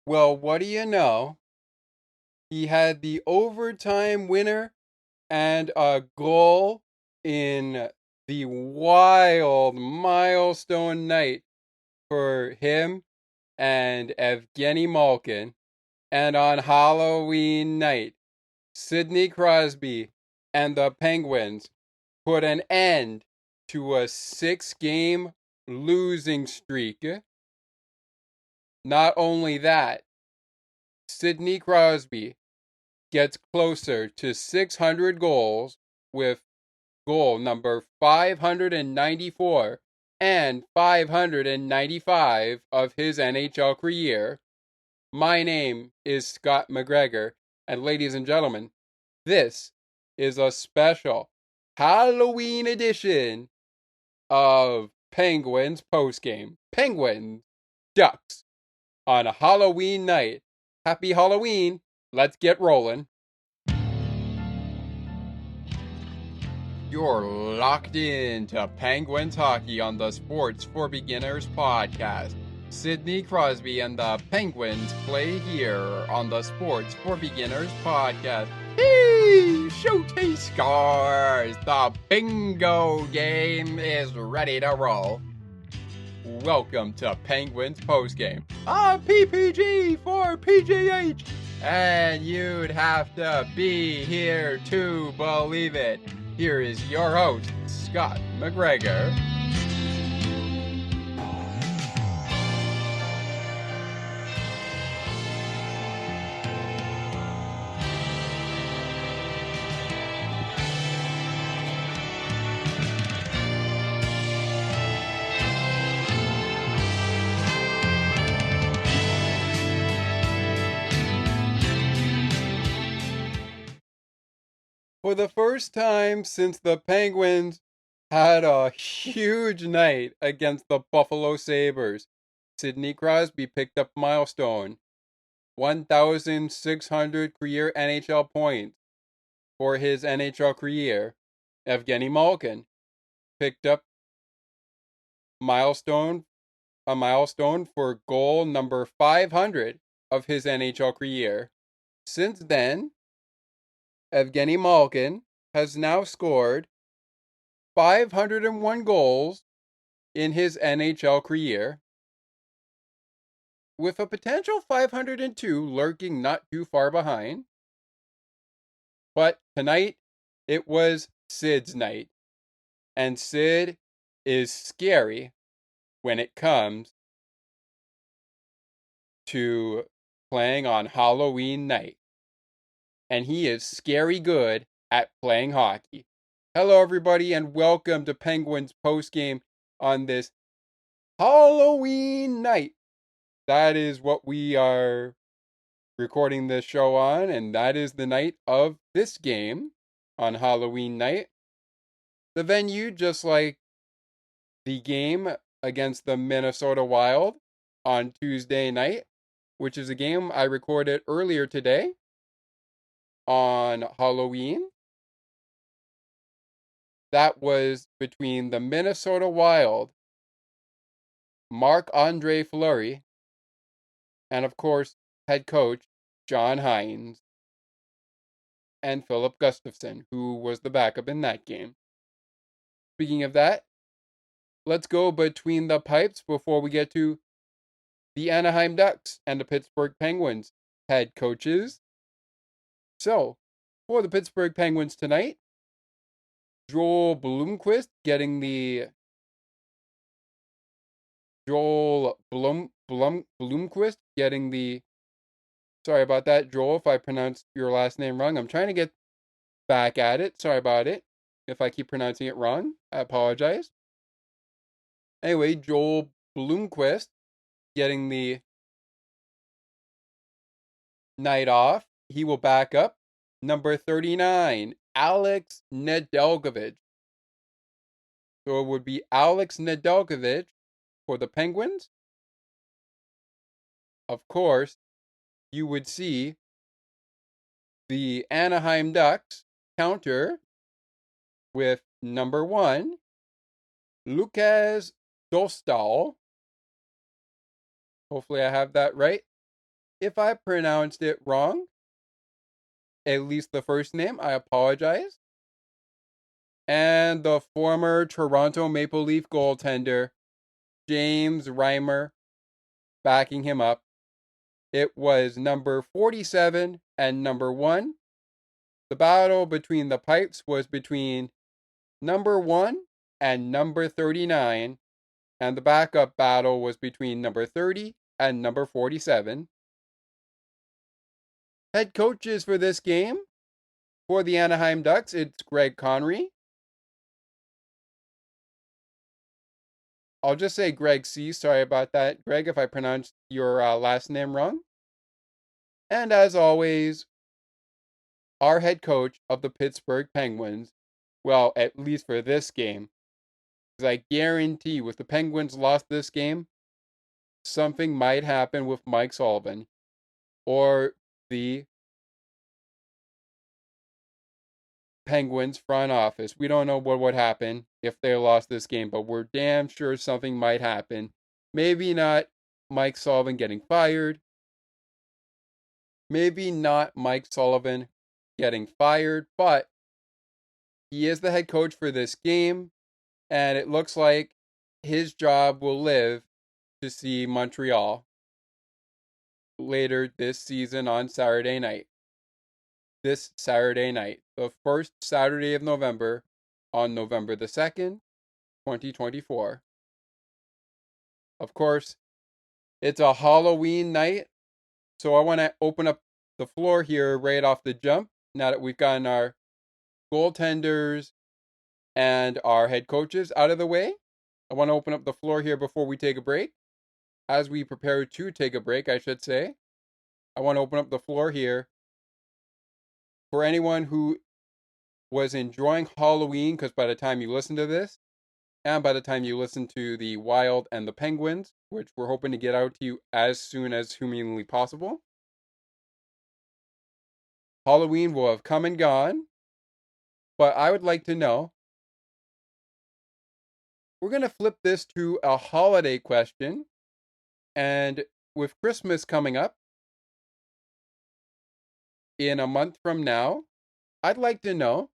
Well, what do you know? He had the overtime winner and a goal in the wild milestone night for him and Evgeny Malkin. And on Halloween night, Sidney Crosby and the Penguins put an end to a 6-game losing streak. Not only that, Sidney Crosby gets closer to 600 goals with goal number 594 and 595 of his NHL career. My name is Scott McGregor, and ladies and gentlemen, this is a special Halloween edition of Penguins postgame. Penguins Ducks on a Halloween night. Happy Halloween. Let's get rolling. You're locked in to Penguins hockey on the Sports for Beginners podcast. Sidney Crosby and the Penguins play here on the Sports for Beginners podcast. Hey, shoot, he scores! The bingo game is ready to roll. Welcome to Penguins postgame. PPG for PGH, and you'd have to be here to believe it. Here is your host, Scott McGregor. For the first time since the Penguins had a huge night against the Buffalo Sabres, Sidney Crosby picked up milestone 1,600 career NHL points for his NHL career. Evgeny Malkin picked up a milestone for goal number 500 of his NHL career. Since then, Evgeny Malkin has now scored 501 goals in his NHL career, with a potential 502 lurking not too far behind. But tonight, it was Sid's night, and Sid is scary when it comes to playing on Halloween night. And he is scary good at playing hockey. Hello, everybody, and welcome to Penguins postgame on this Halloween night. That is what we are recording this show on, and that is the night of this game on Halloween night. The venue, just like the game against the Minnesota Wild on Tuesday night, which is a game I recorded earlier today on Halloween. That was between the Minnesota Wild, Marc-Andre Fleury, and of course, head coach John Hynes, and Philip Gustafson, who was the backup in that game. Speaking of that, let's go between the pipes before we get to the Anaheim Ducks and the Pittsburgh Penguins head coaches. So, for the Pittsburgh Penguins tonight, Joel Blomqvist getting the Blomqvist getting the. Sorry about that, Joel, if I pronounced your last name wrong. I'm trying to get back at it. Sorry about it. If I keep pronouncing it wrong, I apologize. Anyway, Joel Blomqvist getting the night off. He will back up number 39, Alex Nedeljkovic. So it would be Alex Nedeljkovic for the Penguins. Of course, you would see the Anaheim Ducks counter with number 1, Lukas Dostal. Hopefully I have that right. If I pronounced it wrong, at least the first name, I apologize. And the former Toronto Maple Leaf goaltender, James Reimer, backing him up. It was number 47 and number 1. The battle between the pipes was between number 1 and number 39, and the backup battle was between number 30 and number 47. Head coaches for this game, for the Anaheim Ducks, it's Greg Connery. I'll just say Greg C. Sorry about that, Greg, if I pronounced your last name wrong. And as always, our head coach of the Pittsburgh Penguins, well, at least for this game, because I guarantee if the Penguins lost this game, something might happen with Mike Sullivan or the Penguins front office. We don't know what would happen if they lost this game, but we're damn sure something might happen. Maybe not Mike Sullivan getting fired. Maybe not Mike Sullivan getting fired, but he is the head coach for this game, and it looks like his job will live to see Montreal later this season on Saturday night. This Saturday night, the first Saturday of November, on November the 2nd, 2024. Of course, it's a Halloween night, so I want to open up the floor here right off the jump, now that we've gotten our goaltenders and our head coaches out of the way. I want to open up the floor here before we take a break. As we prepare to take a break, I should say, I want to open up the floor here for anyone who was enjoying Halloween, because by the time you listen to this, and by the time you listen to the Wild and the Penguins, which we're hoping to get out to you as soon as humanly possible, Halloween will have come and gone. But I would like to know, we're going to flip this to a holiday question. And with Christmas coming up in a month from now, I'd like to know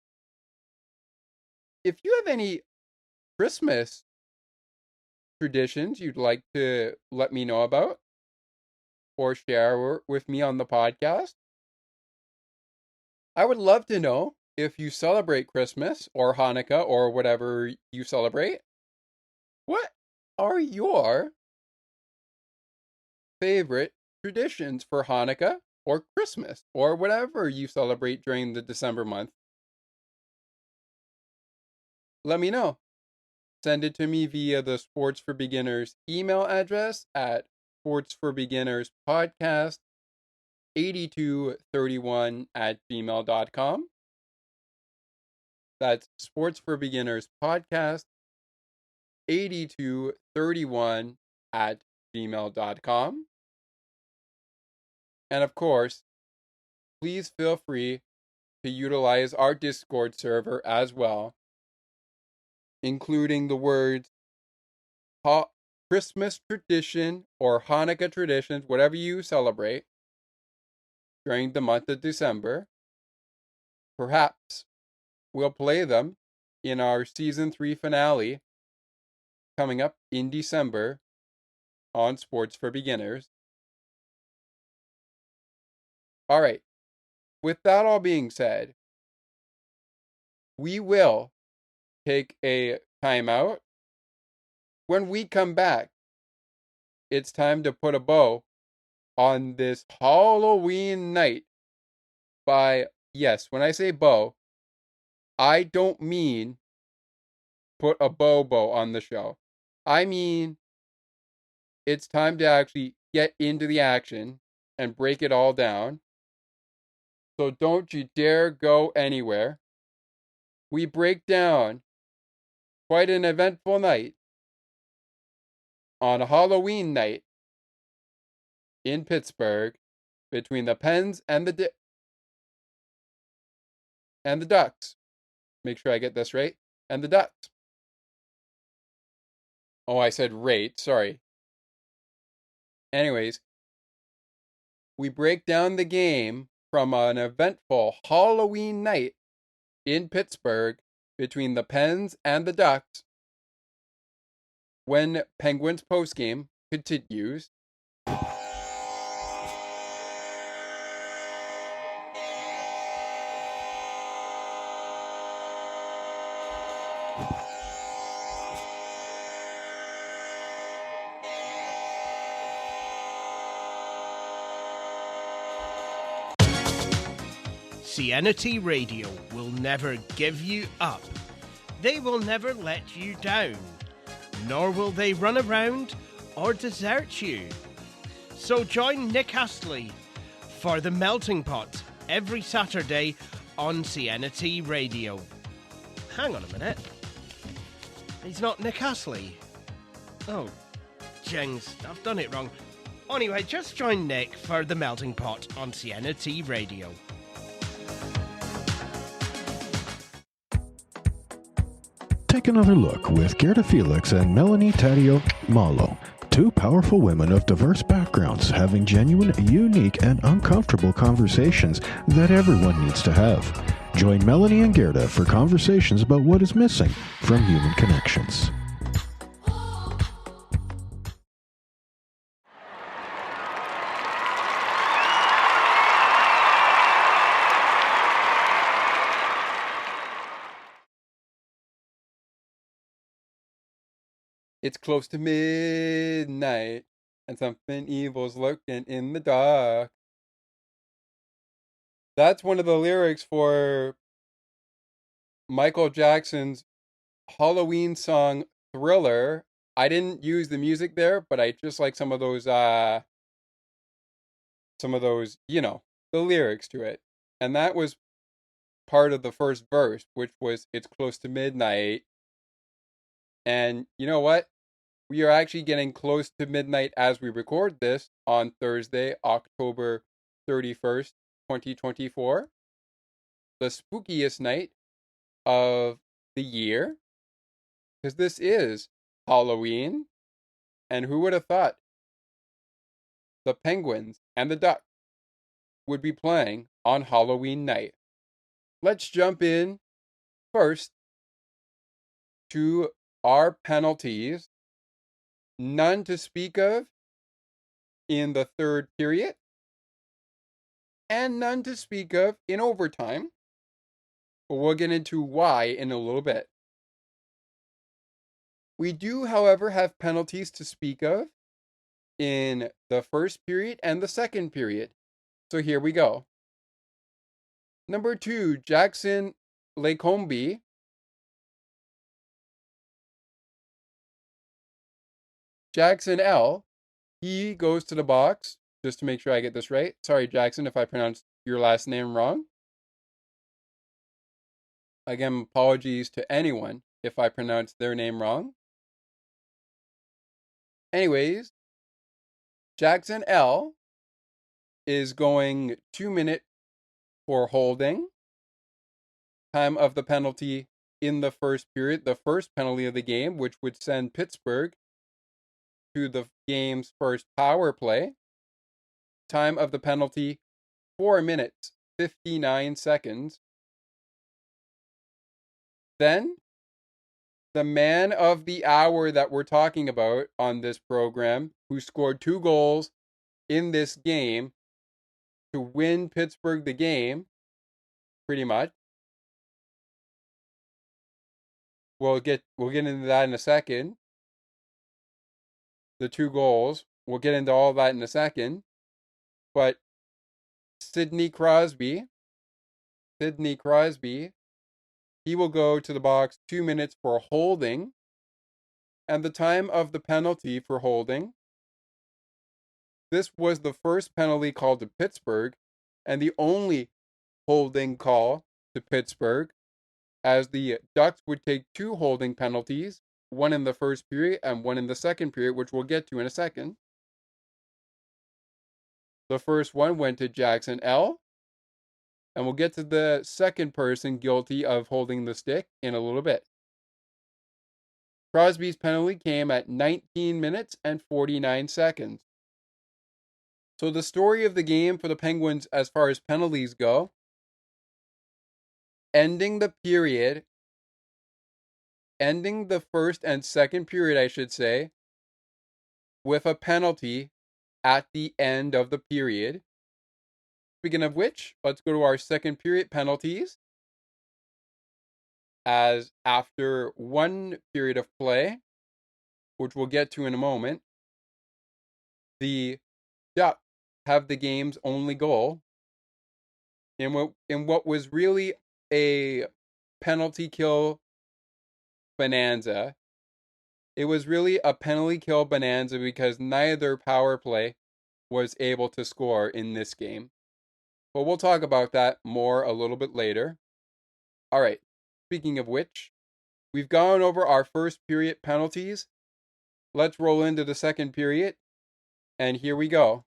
if you have any Christmas traditions you'd like to let me know about or share with me on the podcast. I would love to know if you celebrate Christmas or Hanukkah or whatever you celebrate. What are your favorite traditions for Hanukkah or Christmas or whatever you celebrate during the December month? Let me know. Send it to me via the Sports for Beginners email address at sportsforbeginnerspodcast8231@gmail.com. That's sportsforbeginnerspodcast8231@gmail.com. And of course, please feel free to utilize our Discord server as well, including the words Christmas tradition or Hanukkah traditions, whatever you celebrate during the month of December. Perhaps we'll play them in our season 3 finale coming up in December on Sports for Beginners. All right. With that all being said, we will take a timeout. When we come back, it's time to put a bow on this Halloween night yes, when I say bow, I don't mean put a bow on the show. I mean, it's time to actually get into the action and break it all down. So don't you dare go anywhere. We break down quite an eventful night on a Halloween night in Pittsburgh between the Pens and the Ducks. Make sure I get this right. And the Ducks. Oh, I said rate. Sorry. Anyways, we break down the game from an eventful Halloween night in Pittsburgh between the Pens and the Ducks when Penguins postgame continues. CNT Radio will never give you up. They will never let you down. Nor will they run around or desert you. So join Nick Astley for The Melting Pot every Saturday on CNT Radio. Hang on a minute. He's not Nick Astley. Oh, jings, I've done it wrong. Anyway, just join Nick for The Melting Pot on CNT Radio. Take another look with Gerda Felix and Melanie Taddeo Malo, two powerful women of diverse backgrounds having genuine, unique, and uncomfortable conversations that everyone needs to have. Join Melanie and Gerda for conversations about what is missing from human connections. It's close to midnight, and something evil's lurking in the dark. That's one of the lyrics for Michael Jackson's Halloween song Thriller. I didn't use the music there, but I just like some of those, the lyrics to it. And that was part of the first verse, which was, it's close to midnight. And you know what? We are actually getting close to midnight as we record this on Thursday, October 31st, 2024. The spookiest night of the year. Because this is Halloween. And who would have thought the Penguins and the Ducks would be playing on Halloween night? Let's jump in first to our penalties. None to speak of in the third period, and none to speak of in overtime. But we'll get into why in a little bit. We do, however, have penalties to speak of in the first period and the second period. So here we go. Number 2, Jackson Lecombe. Jackson L, he goes to the box, just to make sure I get this right. Sorry, Jackson, if I pronounced your last name wrong. Again, apologies to anyone if I pronounced their name wrong. Anyways, Jackson L is going 2 minutes for holding. Time of the penalty in the first period, the first penalty of the game, which would send Pittsburgh to the game's first power play. Time of the penalty, 4 minutes, 59 seconds. Then, the man of the hour that we're talking about on this program, who scored 2 goals in this game to win Pittsburgh the game, pretty much. We'll get into that in a second. The 2 goals. We'll get into all that in a second. But Sidney Crosby, he will go to the box 2 minutes for holding. And the time of the penalty for holding. This was the first penalty called to Pittsburgh and the only holding call to Pittsburgh, as the Ducks would take 2 holding penalties, one in the first period and one in the second period, which we'll get to in a second. The first one went to Jackson L, and we'll get to the second person guilty of holding the stick in a little bit. Crosby's penalty came at 19 minutes and 49 seconds. So the story of the game for the Penguins as far as penalties go, ending the first and second period, I should say, with a penalty at the end of the period. Speaking of which, let's go to our second period penalties. As after one period of play, which we'll get to in a moment, the Ducks have the game's only goal in what was really a penalty kill bonanza. It was really a penalty kill bonanza because neither power play was able to score in this game. But we'll talk about that more a little bit later. All right, speaking of which, we've gone over our first period penalties. Let's roll into the second period, and here we go.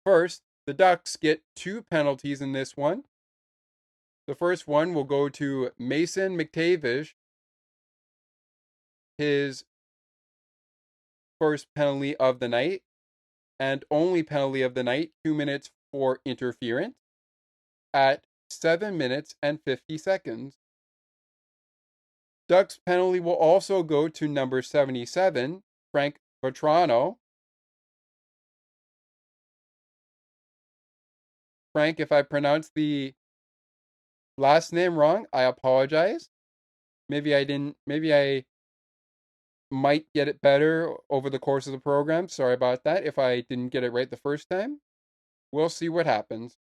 First, the Ducks get 2 penalties in this one. The first one will go to Mason McTavish, his first penalty of the night, and only penalty of the night, 2 minutes for interference, at 7 minutes and 50 seconds. Ducks penalty will also go to number 77, Frank Vatrano. Frank, if I pronounce the last name wrong, I apologize. Maybe I might get it better over the course of the program. Sorry about that if I didn't get it right the first time. We'll see what happens.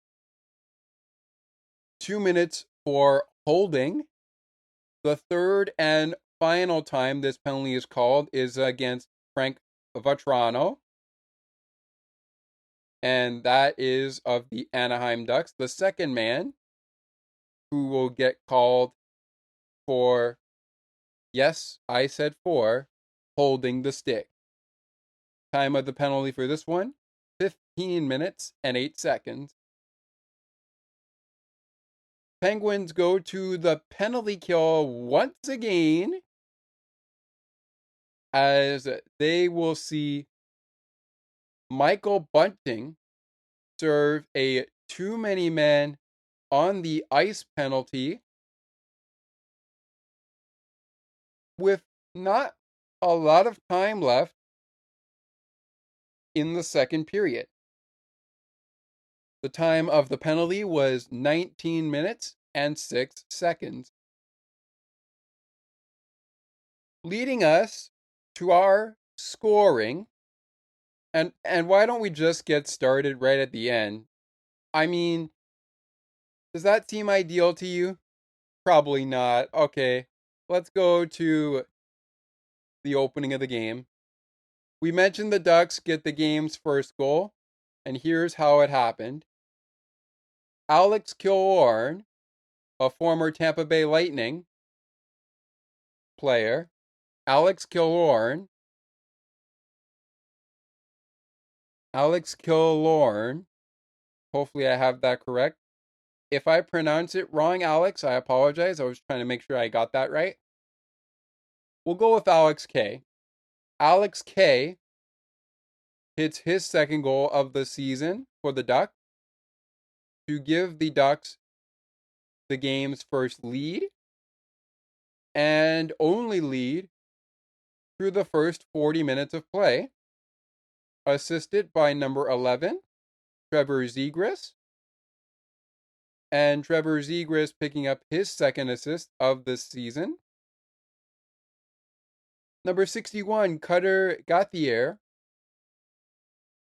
2 minutes for holding. The third and final time this penalty is called is against Frank Vatrano. And that is of the Anaheim Ducks, the second man who will get called for, yes, I said for, holding the stick. Time of the penalty for this one, 15 minutes and 8 seconds. Penguins go to the penalty kill once again, as they will see Michael Bunting serve a too many men on the ice penalty with not a lot of time left in the second period. The time of the penalty was 19 minutes and 6 seconds. Leading us to our scoring. And why don't we just get started right at the end? I mean, does that seem ideal to you? Probably not. Okay, let's go to the opening of the game. We mentioned the Ducks get the game's first goal, and here's how it happened. Alex Killorn, a former Tampa Bay Lightning player, Alex Killorn, hopefully I have that correct. If I pronounce it wrong, Alex, I apologize. I was trying to make sure I got that right. We'll go with Alex K. Alex K hits his second goal of the season for the Ducks to give the Ducks the game's first lead and only lead through the first 40 minutes of play, assisted by number 11, Trevor Zegras, and Trevor Zegras picking up his second assist of the season. Number 61, Cutter Gauthier,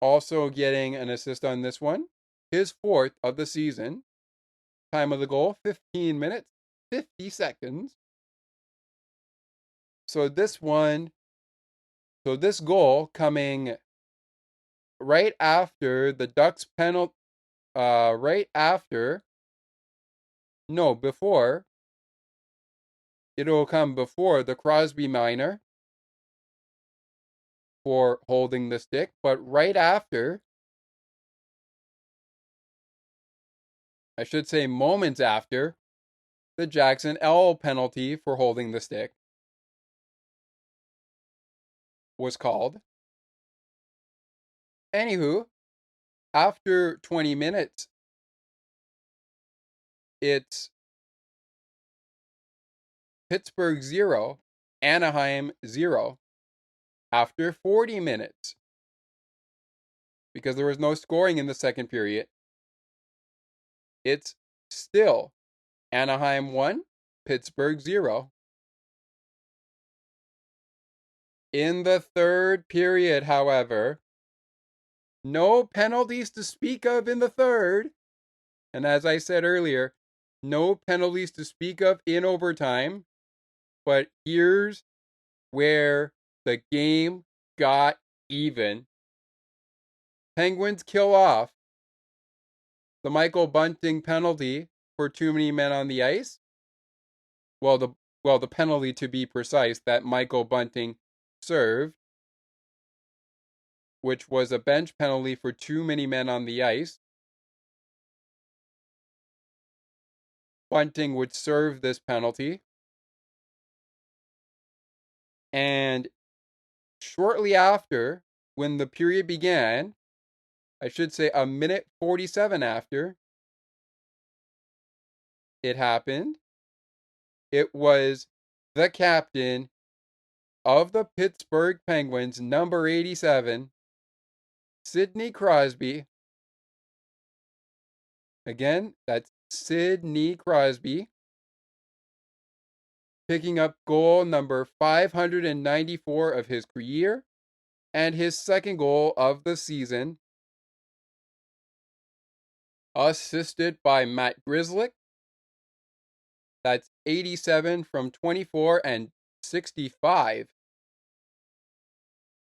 also getting an assist on this one, his fourth of the season. Time of the goal, 15 minutes, 50 seconds. So this goal coming right after the Ducks penalty, before. It'll come before the Crosby minor for holding the stick, but right after, I should say moments after, the Jackson L penalty for holding the stick was called. Anywho, after 20 minutes, it's Pittsburgh 0, Anaheim 0. After 40 minutes, because there was no scoring in the second period, it's still Anaheim 1, Pittsburgh 0. In the third period, however, no penalties to speak of in the third. And as I said earlier, no penalties to speak of in overtime. But here's where the game got even. Penguins kill off the Michael Bunting penalty for too many men on the ice. Well, the penalty, to be precise, that Michael Bunting served, which was a bench penalty for too many men on the ice. Bunting would serve this penalty. And shortly after, when the period began, I should say a minute 47 after it happened, it was the captain of the Pittsburgh Penguins, number 87, Sidney Crosby. Again, that's Sidney Crosby, picking up goal number 594 of his career and his second goal of the season, assisted by Matt Grzelcyk. That's 87 from 24 and 65.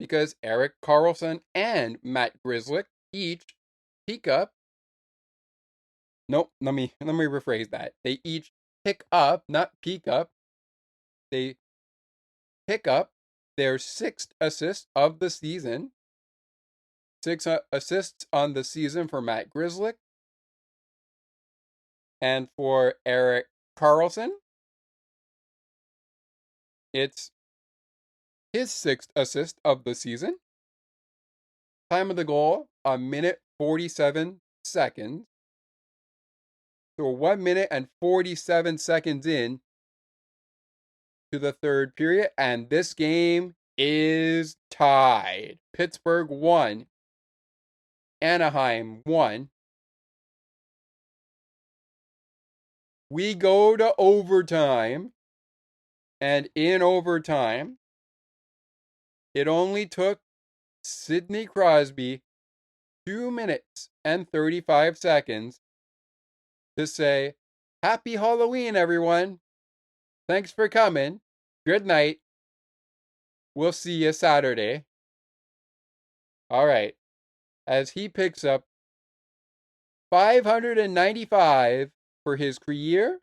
Because Erik Karlsson and Matt Grzelcyk each pick up. Nope, let me rephrase that. They each pick up, not peak up. They pick up their 6th assist of the season. 6 assists on the season for Matt Grzelcyk. And for Erik Karlsson, it's his 6th assist of the season. Time of the goal, a minute 47 seconds. So 1 minute and 47 seconds in to the third period, and this game is tied. Pittsburgh 1, Anaheim 1. We go to overtime, and in overtime, it only took Sidney Crosby 2 minutes and 35 seconds to say, "Happy Halloween, everyone. Thanks for coming. Good night. We'll see you Saturday." All right. As he picks up 595 for his career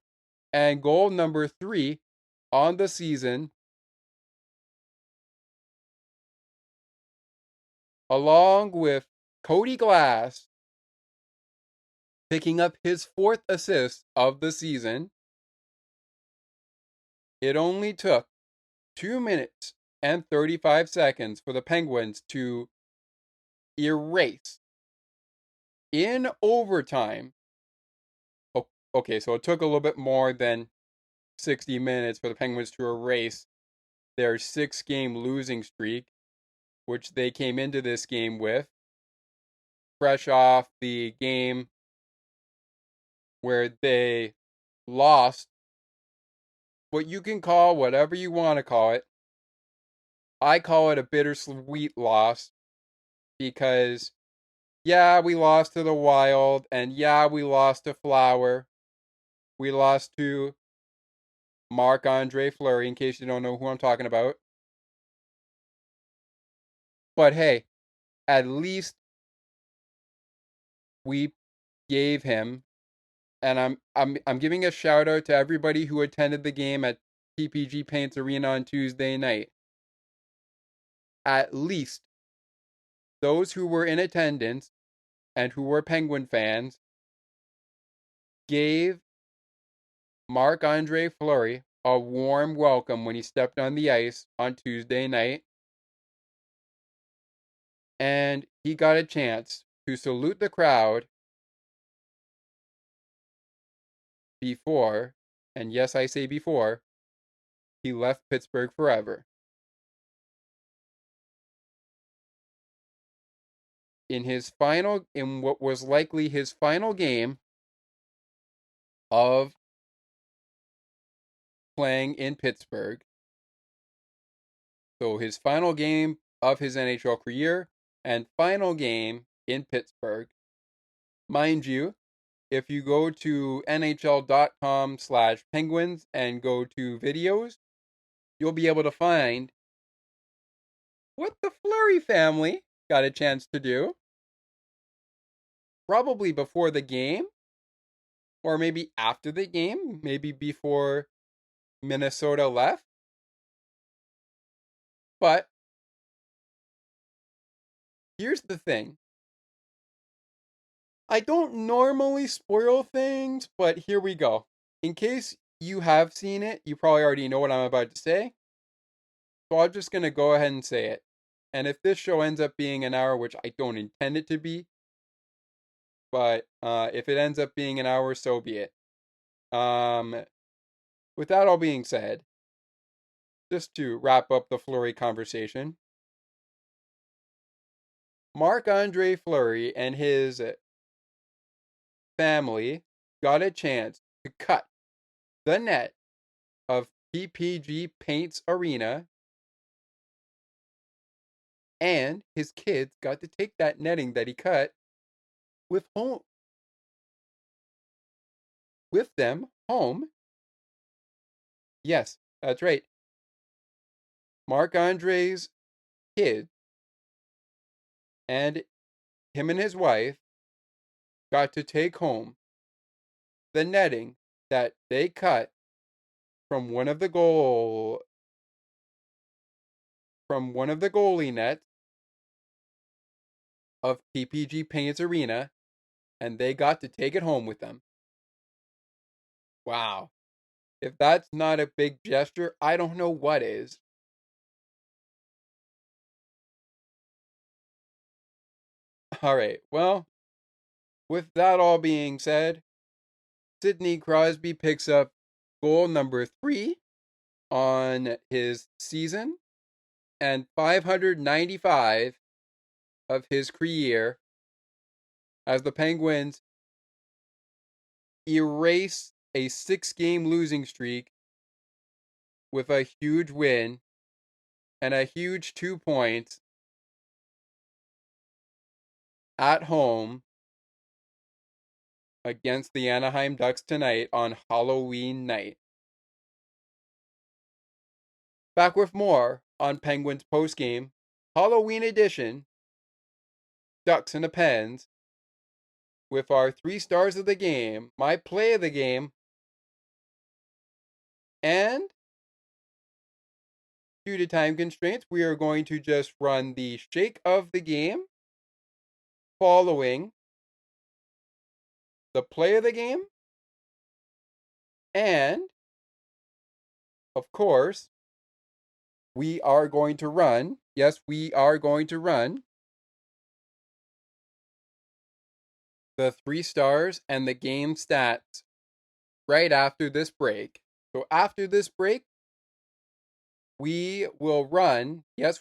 and goal number 3 on the season, along with Cody Glass picking up his 4th assist of the season. It only took 2 minutes and 35 seconds for the Penguins to erase in overtime. Okay, so it took a little bit more than 60 minutes for the Penguins to erase their 6-game losing streak, which they came into this game with, fresh off the game where they lost what you can call whatever you want to call it. I call it a bittersweet loss because, yeah, we lost to the Wild, and yeah, we lost to Flower. We lost to Marc-Andre Fleury, in case you don't know who I'm talking about. But hey, at least we gave him, and I'm giving a shout out to everybody who attended the game at PPG Paints Arena on Tuesday night. At least those who were in attendance and who were Penguin fans gave Marc-Andre Fleury a warm welcome when he stepped on the ice on Tuesday night. And he got a chance to salute the crowd before, and yes, I say before, he left Pittsburgh forever. In what was likely his final game of playing in Pittsburgh. So his final game of his NHL career and final game in Pittsburgh. Mind you, if you go to nhl.com/penguins and go to videos, you'll be able to find what the Fleury family got a chance to do. Probably before the game, or maybe after the game, maybe before Minnesota left. But here's the thing. I don't normally spoil things, but here we go. In case you have seen it, you probably already know what I'm about to say. So I'm just going to go ahead and say it. And if this show ends up being an hour, which I don't intend it to be, but if it ends up being an hour, so be it. With that all being said, just to wrap up the Fleury conversation, Marc-Andre Fleury and his family got a chance to cut the net of PPG Paints Arena, and his kids got to take that netting that he cut with them home. Yes, that's right. Marc-Andre's kids and him and his wife got to take home the netting that they cut from one of the goalie nets of PPG Paints Arena, and they got to take it home with them. Wow. If that's not a big gesture, I don't know what is. All right, well, with that all being said, Sidney Crosby picks up goal number 3 on his season and 595 of his career as the Penguins erase a 6-game losing streak with a huge win and a huge 2 points at home against the Anaheim Ducks tonight on Halloween night. Back with more on Penguins postgame, Halloween edition, Ducks and the Pens, with our 3 stars of the game, my play of the game, and due to time constraints, we are going to just run the shake of the game following the play of the game, and of course, we are going to run the 3 stars and the game stats right after this break. So after this break, we will run the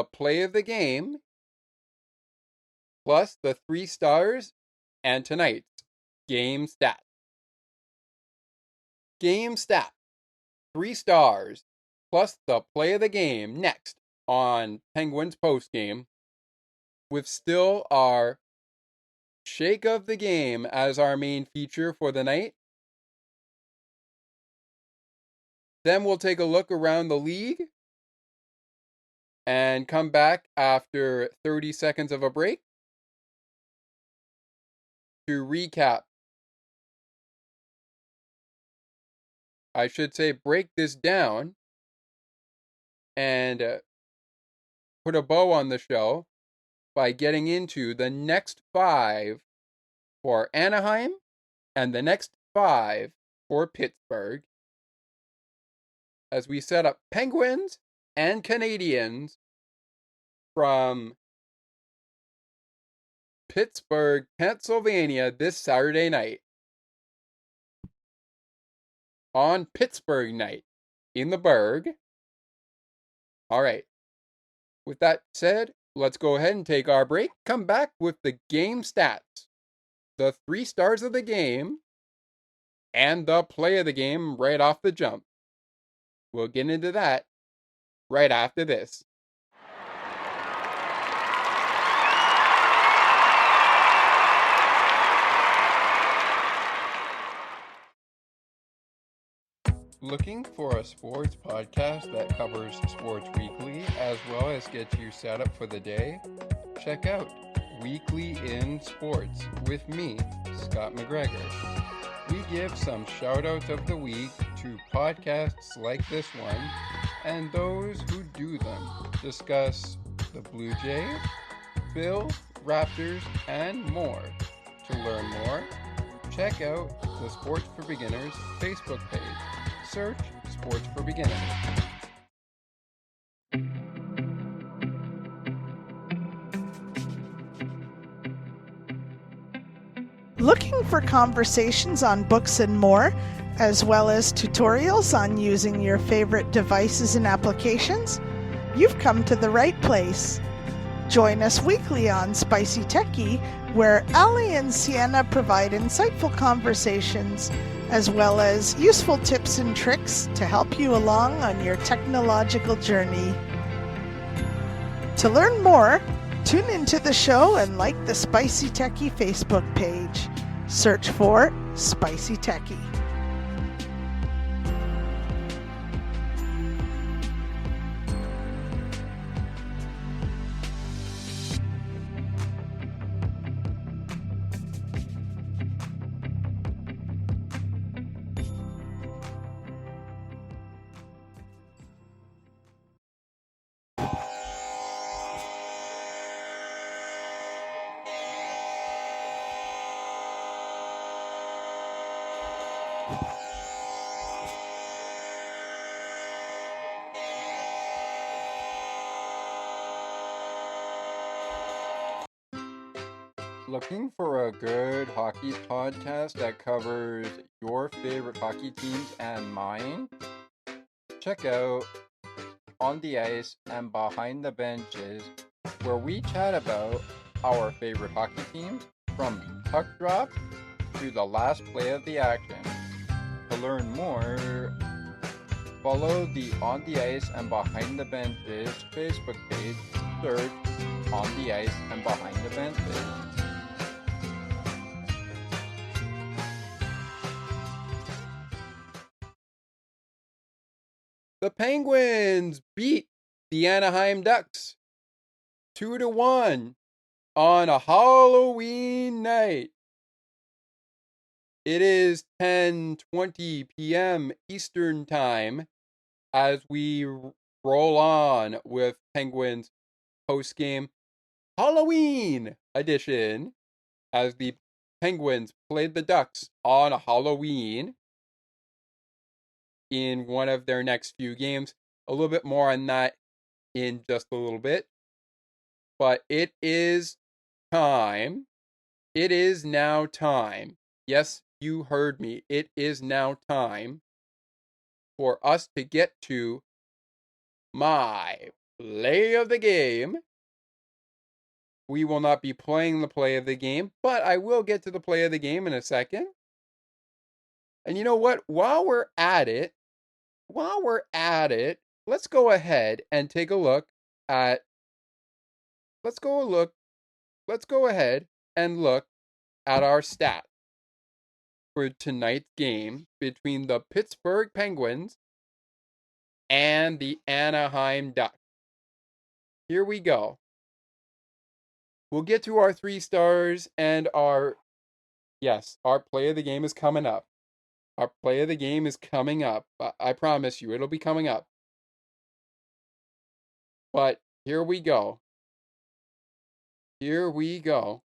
play of the game plus the 3 stars and tonight's game stat. Game stat, 3 stars plus the play of the game next on Penguins postgame, with still our shake of the game as our main feature for the night. Then we'll take a look around the league and come back after 30 seconds of a break to recap. I should say break this down and put a bow on the show by getting into the next 5 for Anaheim and the next 5 for Pittsburgh, as we set up Penguins and Canadians from Pittsburgh, Pennsylvania this Saturday night. On Pittsburgh night in the Burgh. All right. With that said, let's go ahead and take our break. Come back with the game stats, the 3 stars of the game, and the play of the game right off the jump. We'll get into that right after this. Looking for a sports podcast that covers sports weekly as well as gets you set up for the day? Check out Weekly in Sports with me, Scott McGregor. We give some shout-outs of the week to podcasts like this one and those who do them. Discuss the Blue Jays, Bills, Raptors, and more. To learn more, check out the Sports for Beginners Facebook page. Search Sports for Beginners. Looking for conversations on books and more, as well as tutorials on using your favorite devices and applications? You've come to the right place. Join us weekly on Spicy Techie, where Ali and Sienna provide insightful conversations as well as useful tips and tricks to help you along on your technological journey. To learn more, tune into the show and like the Spicy Techie Facebook page. Search for Spicy Techie. Looking for a good hockey podcast that covers your favorite hockey teams and mine? Check out On the Ice and Behind the Benches, where we chat about our favorite hockey teams from puck drop to the last play of the action. To learn more, follow the On the Ice and Behind the Benches Facebook page. Search On the Ice and Behind the Benches. The Penguins beat the Anaheim Ducks 2-1 on a Halloween night. It is 10:20 p.m. Eastern Time as we roll on with Penguins post-game Halloween edition as the Penguins played the Ducks on a Halloween in one of their next few games. A little bit more on that in just a little bit. But it is time. It is now time. Yes, you heard me. It is now time for us to get to my play of the game. We will not be playing the play of the game, but I will get to the play of the game in a second. And you know what? While we're at it, let's go ahead and take a look at, let's go ahead and look at our stats for tonight's game between the Pittsburgh Penguins and the Anaheim Ducks. Here we go. We'll get to our 3 stars and our play of the game is coming up. Our play of the game is coming up. I promise you, it'll be coming up. But here we go. Here we go.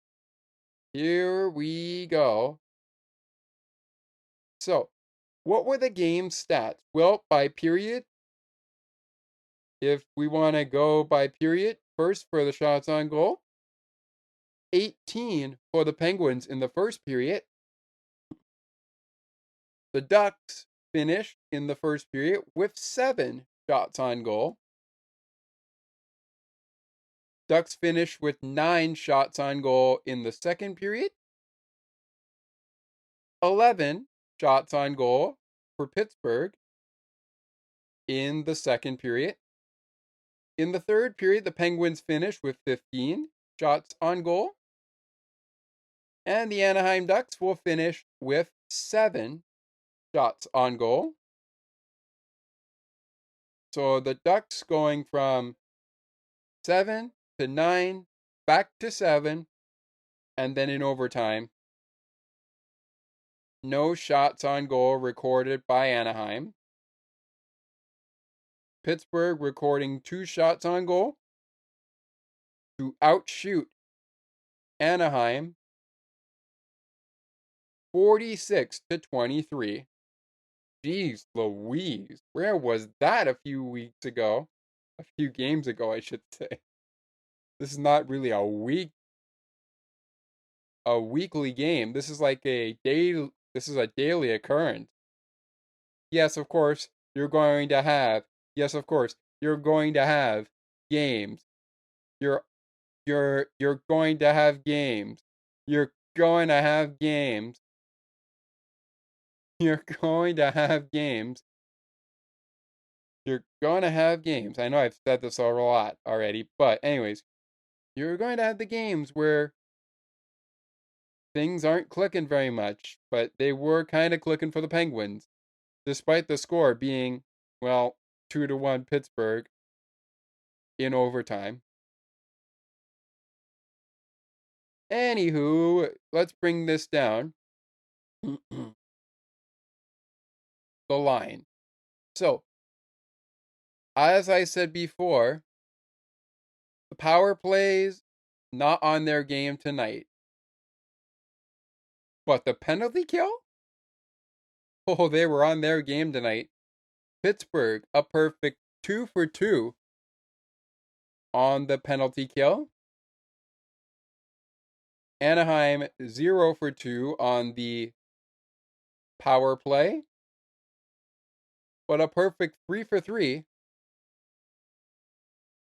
So, what were the game stats? Well, by period, if we want to go by period, first for the shots on goal, 18 for the Penguins in the first period. The Ducks finished in the first period with 7 shots on goal. Ducks finished with 9 shots on goal in the second period. 11 shots on goal for Pittsburgh in the second period. In the third period, the Penguins finished with 15 shots on goal. And the Anaheim Ducks will finish with 7 shots on goal. So the Ducks going from 7 to 9, back to 7, and then in overtime. No shots on goal recorded by Anaheim. Pittsburgh recording 2 shots on goal to outshoot Anaheim 46 to 23. Jeez Louise, where was that a few weeks ago? A few games ago, I should say. This is not really a weekly game. This is like a daily occurrence. Yes, of course, you're going to have games. You're going to have games. You're going to have games. You're going to have games. You're going to have games. You're going to have games. I know I've said this a lot already, but anyways, you're going to have the games where things aren't clicking very much, but they were kind of clicking for the Penguins, despite the score being, 2-1 Pittsburgh in overtime. Anywho, let's bring this down. The line. So, as I said before, the power plays not on their game tonight. But the penalty kill? Oh, they were on their game tonight. Pittsburgh, a perfect 2 for 2 on the penalty kill. Anaheim 0 for 2 on the power play. But a perfect 3 for 3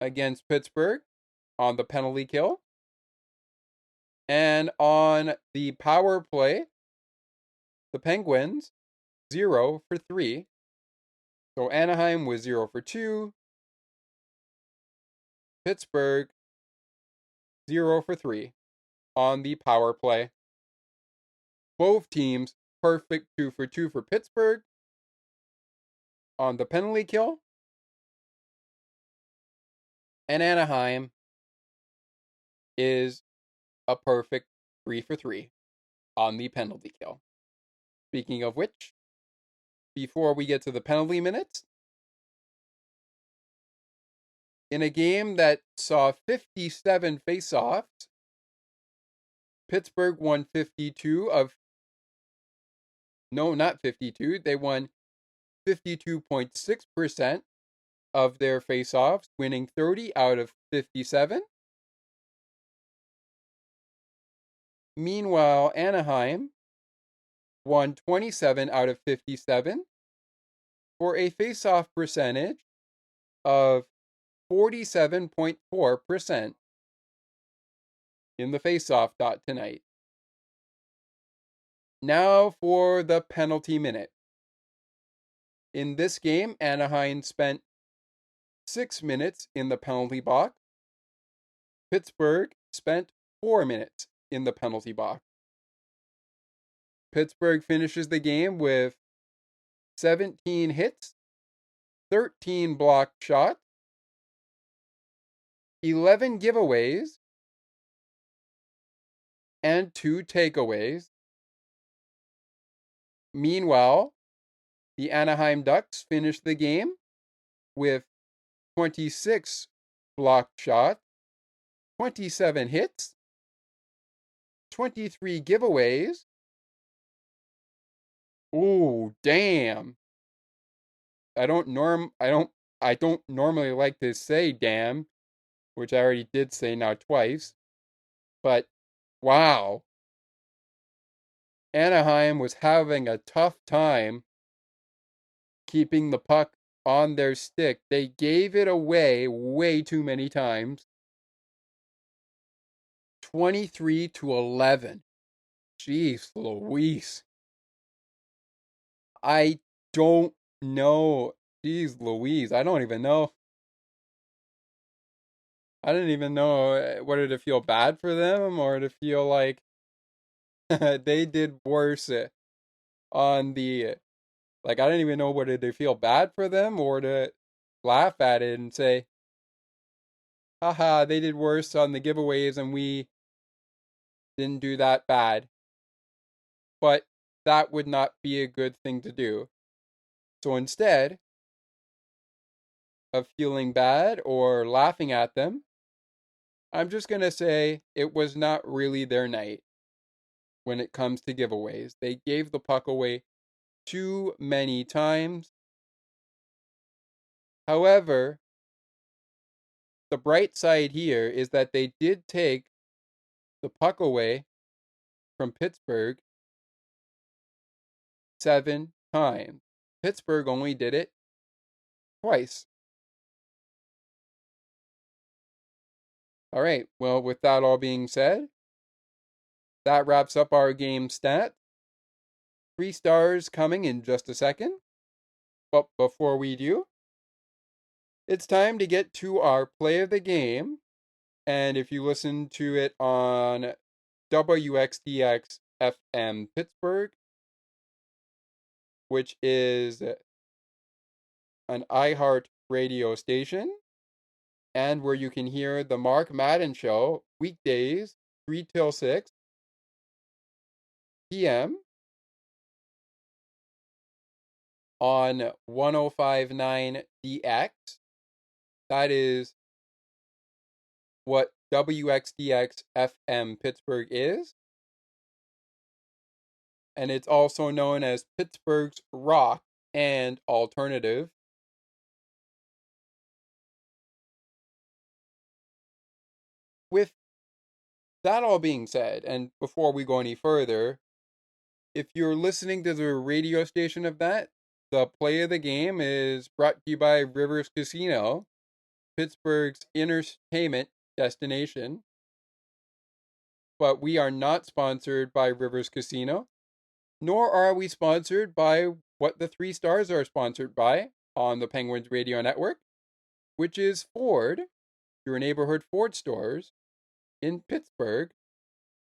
against Pittsburgh on the penalty kill. And on the power play, the Penguins 0 for 3. So Anaheim was 0 for 2. Pittsburgh 0 for 3 on the power play. Both teams perfect 2 for 2 for Pittsburgh on the penalty kill. And Anaheim is a perfect 3 for 3 on the penalty kill. Speaking of which, before we get to the penalty minutes, in a game that saw 57 faceoffs, Pittsburgh won 52 of... No, not 52. They won 52.6% of their faceoffs, winning 30 out of 57. Meanwhile, Anaheim won 27 out of 57 for a faceoff percentage of 47.4% in the faceoff dot tonight. Now for the penalty minute. In this game, Anaheim spent 6 minutes in the penalty box. Pittsburgh spent 4 minutes in the penalty box. Pittsburgh finishes the game with 17 hits, 13 blocked shots, 11 giveaways, and 2 takeaways. Meanwhile, the Anaheim Ducks finished the game with 26 blocked shots, 27 hits, 23 giveaways. Ooh, damn. I don't normally like to say damn, which I already did say now twice. But wow, Anaheim was having a tough time keeping the puck on their stick. They gave it away way too many times. 23-11. Jeez Louise. I don't know. Jeez Louise. I don't even know. I didn't even know whether to feel bad for them or to feel like they did worse on the. Like, I didn't even know whether to feel bad for them or to laugh at it and say, haha, they did worse on the giveaways and we didn't do that bad. But that would not be a good thing to do. So instead of feeling bad or laughing at them, I'm just going to say it was not really their night when it comes to giveaways. They gave the puck away too many times. However, the bright side here is that they did take the puck away from Pittsburgh 7 times. Pittsburgh only did it twice. All right, well, with that all being said, that wraps up our game stat. 3 stars coming in just a second. But before we do, it's time to get to our play of the game. And if you listen to it on WXDX FM Pittsburgh, which is an iHeart radio station, and where you can hear the Mark Madden Show weekdays 3 till 6 p.m. on 105.9 DX. That is what WXDX FM Pittsburgh is. And it's also known as Pittsburgh's Rock and Alternative. With that all being said, and before we go any further, if you're listening to the radio station of that, the play of the game is brought to you by Rivers Casino, Pittsburgh's entertainment destination. But we are not sponsored by Rivers Casino, nor are we sponsored by what the 3 stars are sponsored by on the Penguins Radio Network, which is Ford, your neighborhood Ford stores in Pittsburgh.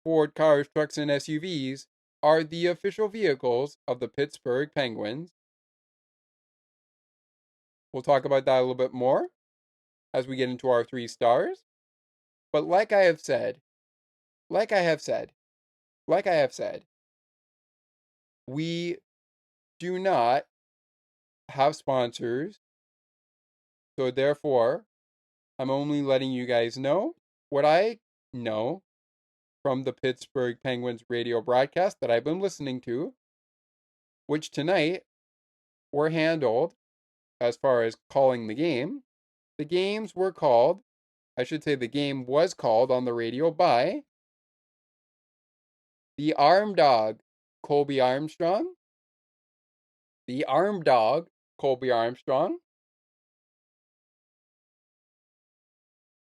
Ford cars, trucks, and SUVs are the official vehicles of the Pittsburgh Penguins. We'll talk about that a little bit more as we get into our 3 stars. But like I have said, we do not have sponsors. So therefore, I'm only letting you guys know what I know from the Pittsburgh Penguins radio broadcast that I've been listening to, which tonight were handled as far as calling the game. The games were called, I should say the game was called on the radio by the Arm Dog, Colby Armstrong,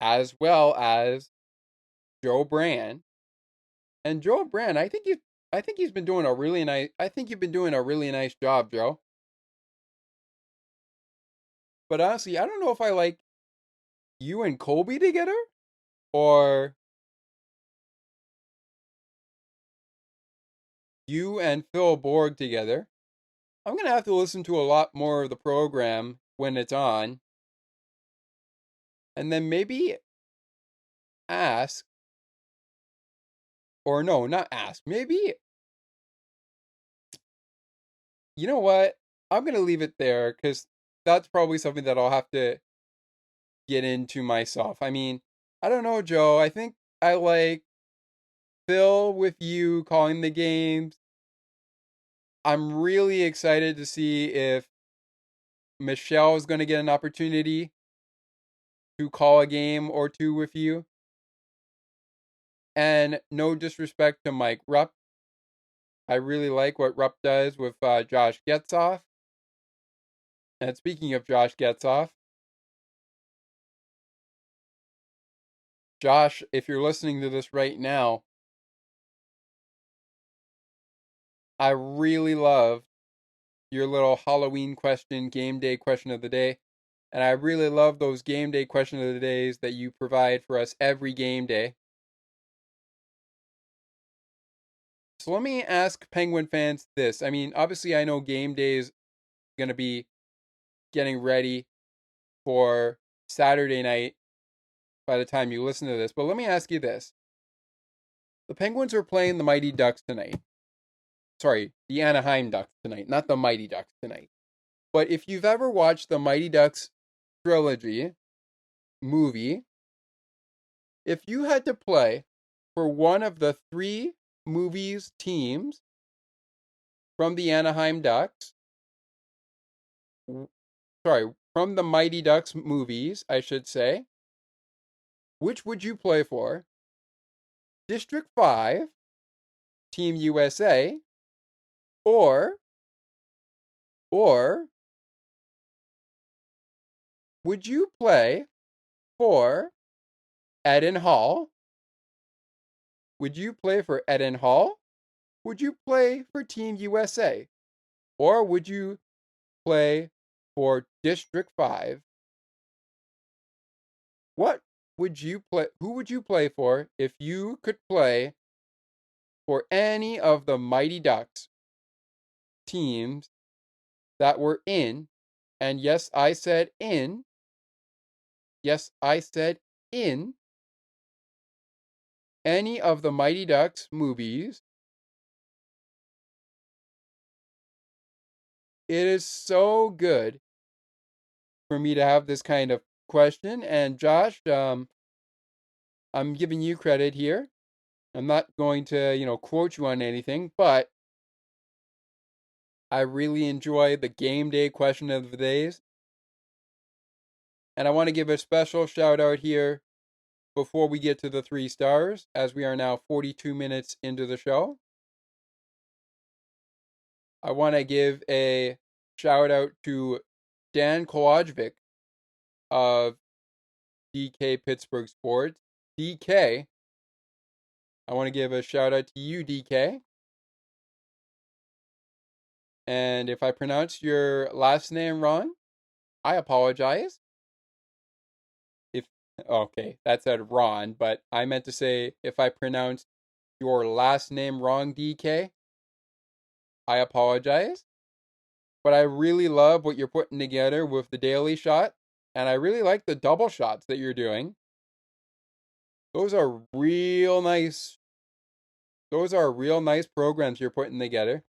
as well as Joe Brand. And Joe Brand, I think he's been doing a really nice. I think you've been doing a really nice job, Joe. But honestly, I don't know if I like you and Colby together or you and Phil Borg together. I'm going to have to listen to a lot more of the program when it's on. And then maybe ask, or no, not ask, maybe, you know what? I'm going to leave it there because that's probably something that I'll have to get into myself. I mean, I don't know, Joe. I think I like Phil with you calling the games. I'm really excited to see if Michelle is going to get an opportunity to call a game or two with you. And no disrespect to Mike Rupp. I really like what Rupp does with Josh Getzoff. And speaking of Josh Getzoff, Josh, if you're listening to this right now, I really love your little Halloween question, game day question of the day. And I really love those game day question of the days that you provide for us every game day. So let me ask Penguin fans this. I mean, obviously I know game day is going to be getting ready for Saturday night by the time you listen to this. But let me ask you this. The Penguins are playing the Mighty Ducks tonight. Sorry, the Anaheim Ducks tonight, not the Mighty Ducks tonight. But if you've ever watched the Mighty Ducks trilogy movie, if you had to play for one of the three movies teams from the Anaheim Ducks, from the Mighty Ducks movies, I should say, which would you play for? District 5, Team USA, or would you play for Eden Hall? Would you play for Eden Hall? Would you play for Team USA? Or would you play for District 5? What would you play? Who would you play for if you could play for any of the Mighty Ducks teams that were in, and yes, I said in, any of the Mighty Ducks movies? It is so good for me to have this kind of question. And Josh, I'm giving you credit here. I'm not going to, quote you on anything, but I really enjoy the game day question of the days. And I want to give a special shout out here before we get to the 3 stars, as we are now 42 minutes into the show. I want to give a shout out to Dan Kolajvic of DK Pittsburgh Sports. DK, I want to give a shout out to you, DK. And if I pronounced your last name wrong, I apologize. Okay, that said Ron, but I meant to say if I pronounced your last name wrong, DK, I apologize. But I really love what you're putting together with the daily shot, and I really like the double shots that you're doing. Those are real nice. Those are real nice programs you're putting together.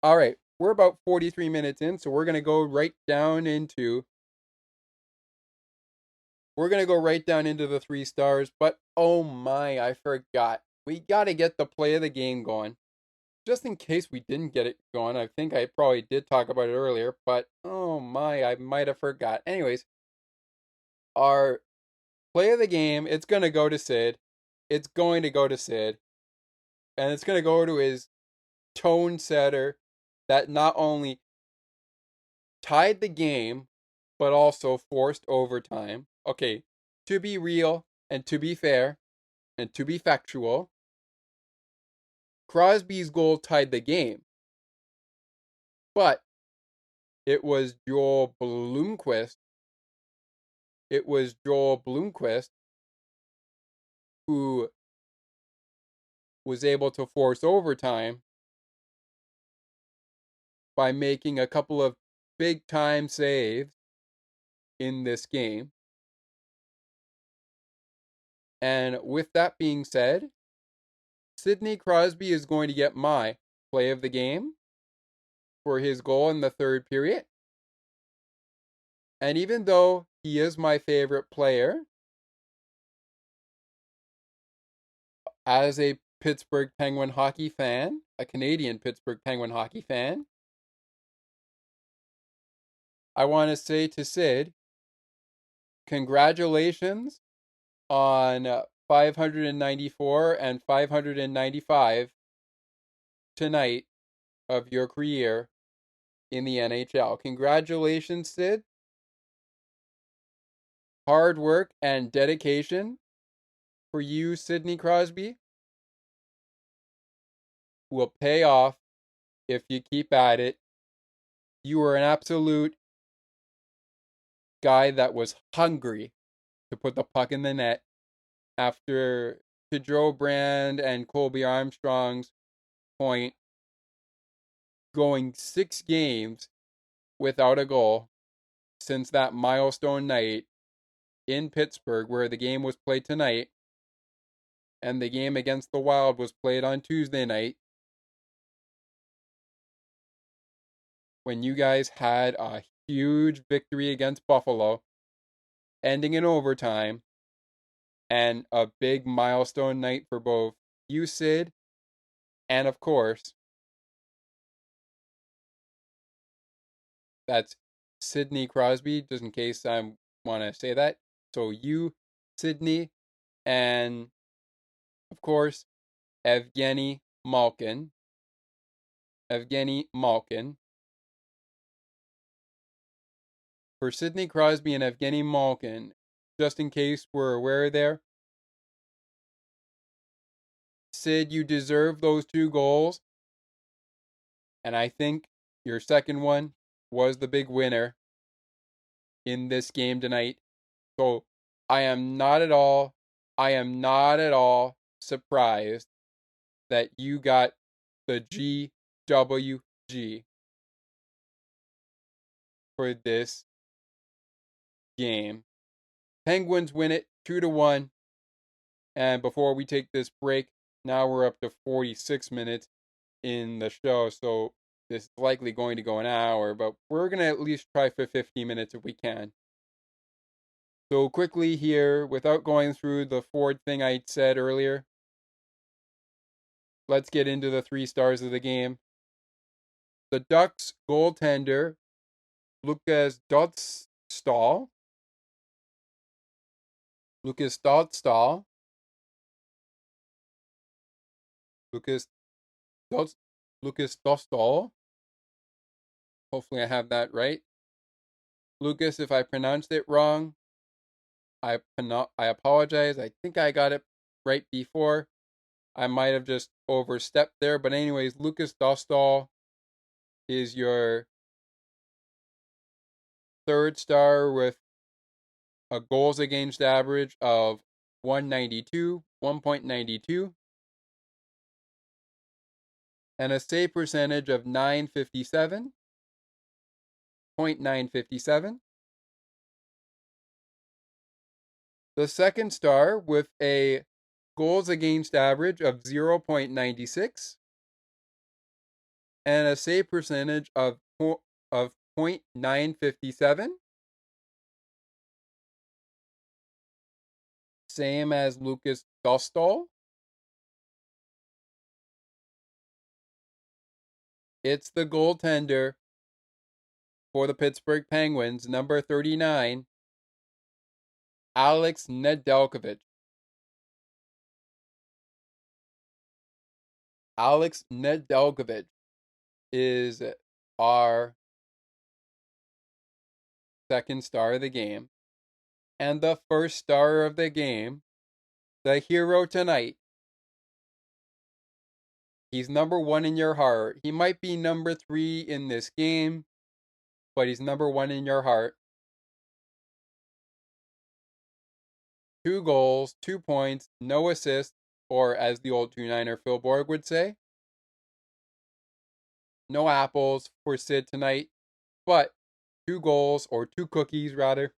All right, we're about 43 minutes in, so we're going to go right down into the 3 stars. But oh my, I forgot. We got to get the play of the game going. Just in case we didn't get it going, I think I probably did talk about it earlier, but oh my, I might have forgot. Anyways, our play of the game, it's going to go to Sid. It's going to go to Sid. And it's going to go to his tone setter that not only tied the game, but also forced overtime. Okay, to be real and to be fair and to be factual, Crosby's goal tied the game. But it was Joel Blomqvist. Who was able to force overtime by making a couple of big time saves in this game. And with that being said, Sidney Crosby is going to get my play of the game for his goal in the third period. And even though he is my favorite player, as a Pittsburgh Penguin hockey fan, a Canadian Pittsburgh Penguin hockey fan, I want to say to Sid, congratulations on 594 and 595 tonight of your career in the NHL. Congratulations, Sid. Hard work and dedication for you, Sidney Crosby, will pay off if you keep at it. You were an absolute guy that was hungry to put the puck in the net after, to Joe Brand and Colby Armstrong's point, going 6 games without a goal since that milestone night in Pittsburgh, where the game was played tonight, and the game against the Wild was played on Tuesday night, when you guys had a huge victory against Buffalo, ending in overtime, and a big milestone night for both you, Sid, and of course, that's Sidney Crosby, just in case I want to say that. So you, Sidney, and of course, Evgeny Malkin. For Sidney Crosby and Evgeny Malkin, just in case we're aware there, Sid, you deserve those 2 goals. And I think your second one was the big winner in this game tonight. So I am not at all surprised that you got the GWG for this game. Penguins win it 2-1. And before we take this break, now we're up to 46 minutes in the show, so this is likely going to go an hour, but we're going to at least try for 15 minutes if we can. So quickly here, without going through the Ford thing I said earlier, let's get into the 3 stars of the game. The Ducks goaltender, Lucas Dostal, hopefully I have that right. Lucas, if I pronounced it wrong, I apologize. I think I got it right before. I might have just overstepped there. But anyways, Lucas Dostal is your 3rd star with a goals against average of 1.92, and a save percentage of 957. The 2nd star with a goals against average of 0.96 and a save percentage of 0.957. Same as Lucas Dostal. It's the goaltender for the Pittsburgh Penguins, number 39, Alex Nedeljkovic. Alex Nedeljkovic is our 2nd star of the game. And the 1st star of the game, the hero tonight. He's number 1 in your heart. He might be number 3 in this game, but he's number 1 in your heart. 2 goals, 2 points, no assists, or as the old 2-9er Phil Borg would say, no apples for Sid tonight, but 2 goals, or 2 cookies rather.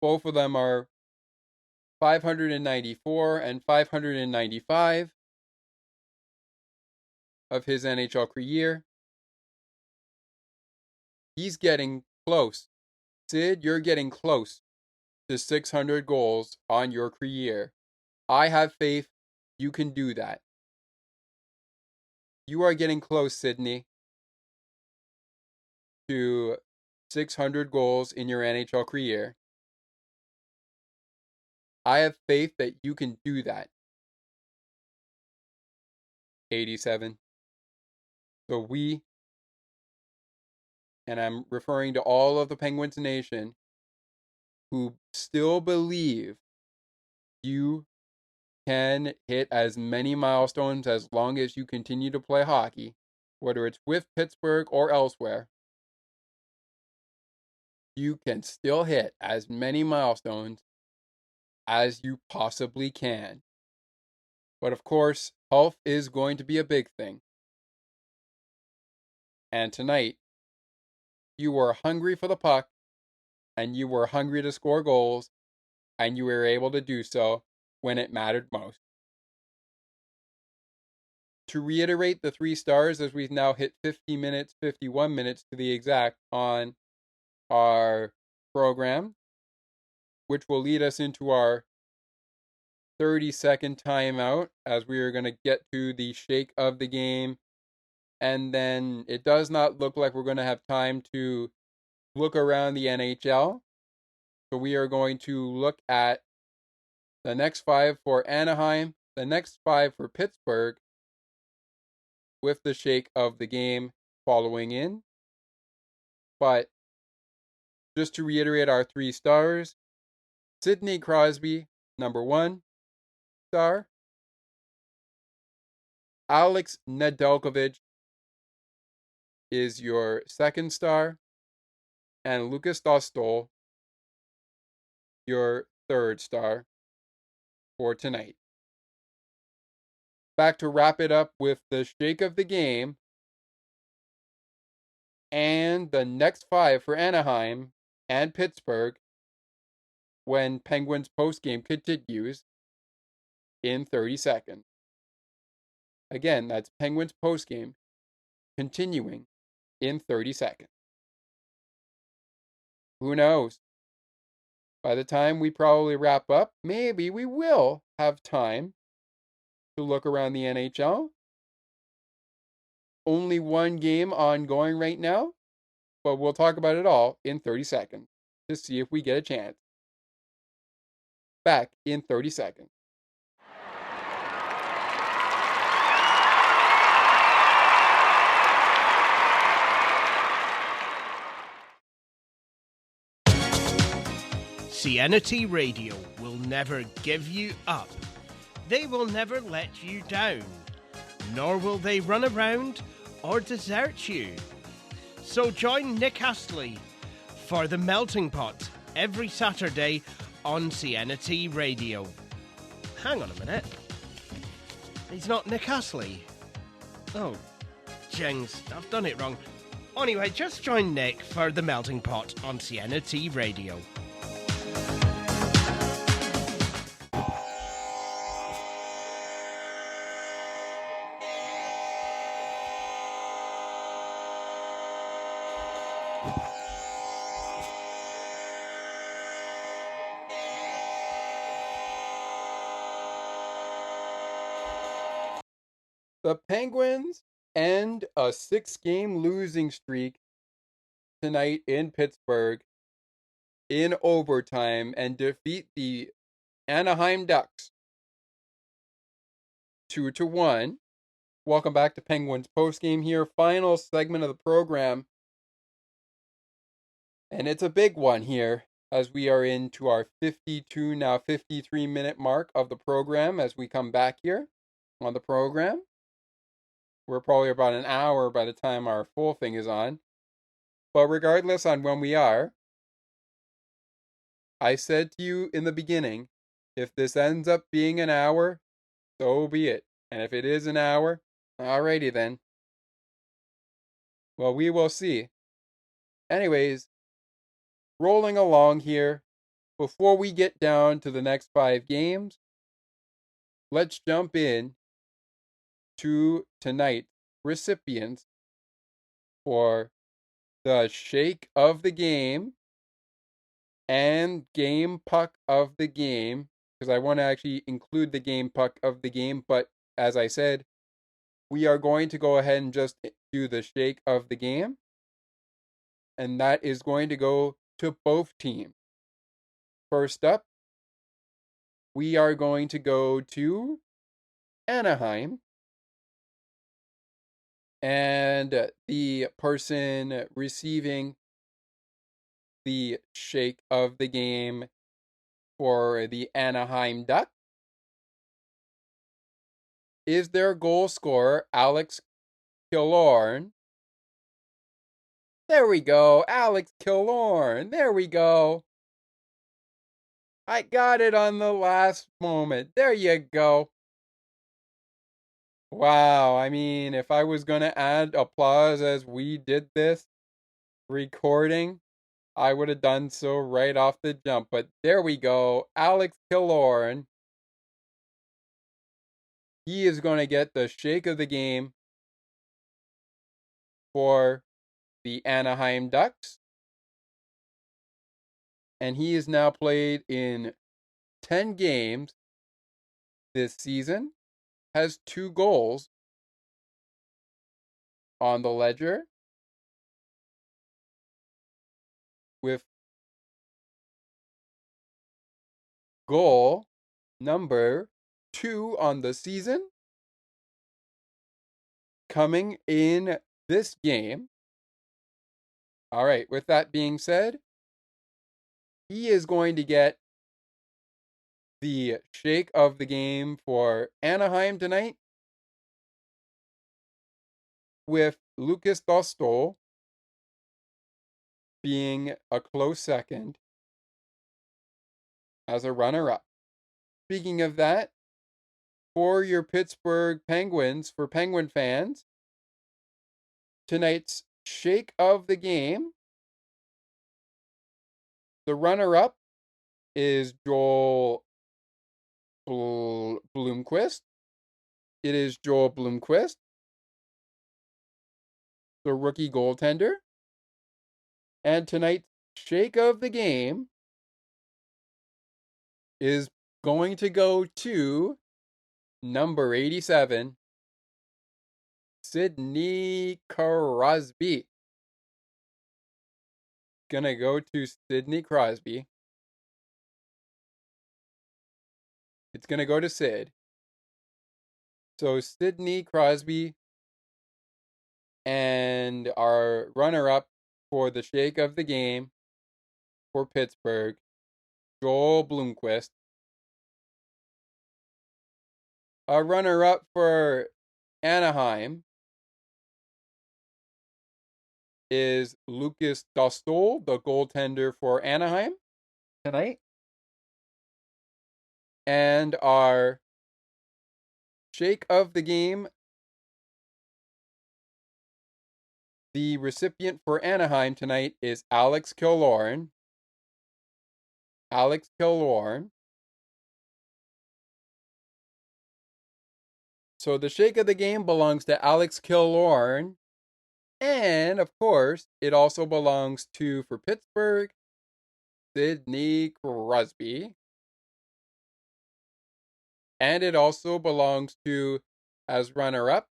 Both of them are 594 and 595 of his NHL career. He's getting close. Sid, you're getting close to 600 goals on your career. I have faith you can do that. You are getting close, Sidney. to 600 goals in your NHL career. I have faith that you can do that. 87. So we, and I'm referring to all of the Penguins Nation, who still believe you can hit as many milestones as long as you continue to play hockey, whether it's with Pittsburgh or elsewhere. You can still hit as many milestones as you possibly can. But of course, health is going to be a big thing. And tonight, you were hungry for the puck, and you were hungry to score goals, and you were able to do so when it mattered most. To reiterate the 3 stars, as we've now hit 50 minutes, 51 minutes to the exact on our program, which will lead us into our 30-second timeout, as we are going to get to the shake of the game. And then it does not look like we're going to have time to look around the NHL. So we are going to look at the next 5 for Anaheim, the next 5 for Pittsburgh, with the shake of the game following in. But just to reiterate our 3 stars, Sidney Crosby, number 1 star. Alex Nedeljkovic is your 2nd star. And Lucas Dostal, your 3rd star for tonight. Back to wrap it up with the shake of the game and the next 5 for Anaheim and Pittsburgh when Penguins postgame continues in 30 seconds. Again, that's Penguins postgame continuing in 30 seconds. Who knows? By the time we probably wrap up, maybe we will have time to look around the NHL. Only 1 game ongoing right now, but we'll talk about it all in 30 seconds to see if we get a chance. Back in 30 seconds. CNT Radio will never give you up. They will never let you down, nor will they run around or desert you. So join Nick Astley for The Melting Pot every Saturday on CNT Radio. Hang on a minute. He's not Nick Astley. Oh, jings, I've done it wrong. Anyway, just join Nick for The Melting Pot on CNT Radio. The Penguins end a 6-game losing streak tonight in Pittsburgh in overtime and defeat the Anaheim Ducks 2-1. Welcome back to Penguins postgame here. Final segment of the program. And it's a big one here as we are into our 52, now 53 minute mark of the program as we come back here on the program. We're probably about an hour by the time our full thing is on. But regardless on when we are, I said to you in the beginning, if this ends up being an hour, so be it. And if it is an hour, alrighty then. Well, we will see. Anyways, rolling along here, before we get down to the next 5 games, let's jump in to tonight's recipients for the shake of the game and game puck of the game, because I want to actually include the game puck of the game, but as I said, we are going to go ahead and just do the shake of the game. and that is going to go to both teams. First up, we are going to go to Anaheim, and the person receiving the shake of the game for the Anaheim Ducks is their goal scorer, Alex Killorn. There we go, Alex Killorn. There we go. I got it on the last moment. There you go. Wow, I mean, if I was going to add applause as we did this recording, I would have done so right off the jump. But there we go, Alex Killorn. He is going to get the shake of the game for the Anaheim Ducks. And he has now played in 10 games this season, has 2 goals on the ledger, with goal number 2 on the season coming in this game. All right, with that being said, he is going to get the shake of the game for Anaheim tonight, with Lucas Dostal being a close second as a runner-up. Speaking of that, for your Pittsburgh Penguins, for Penguin fans, tonight's shake of the game, the runner-up is Joel Blomqvist. It is Joel Blomqvist, the rookie goaltender. And tonight's shake of the game is going to go to number 87, Sidney Crosby. Gonna go to Sidney Crosby. It's gonna go to Sid. So Sidney Crosby and our runner-up for the shake of the game for Pittsburgh, Joel Blomqvist. Our runner-up for Anaheim is Lucas Dostal, the goaltender for Anaheim tonight. And our shake of the game, the recipient for Anaheim tonight is Alex Killorn. Alex Killorn. So the shake of the game belongs to Alex Killorn. And, of course, it also belongs to, for Pittsburgh, Sidney Crosby. And it also belongs to, as runner-up,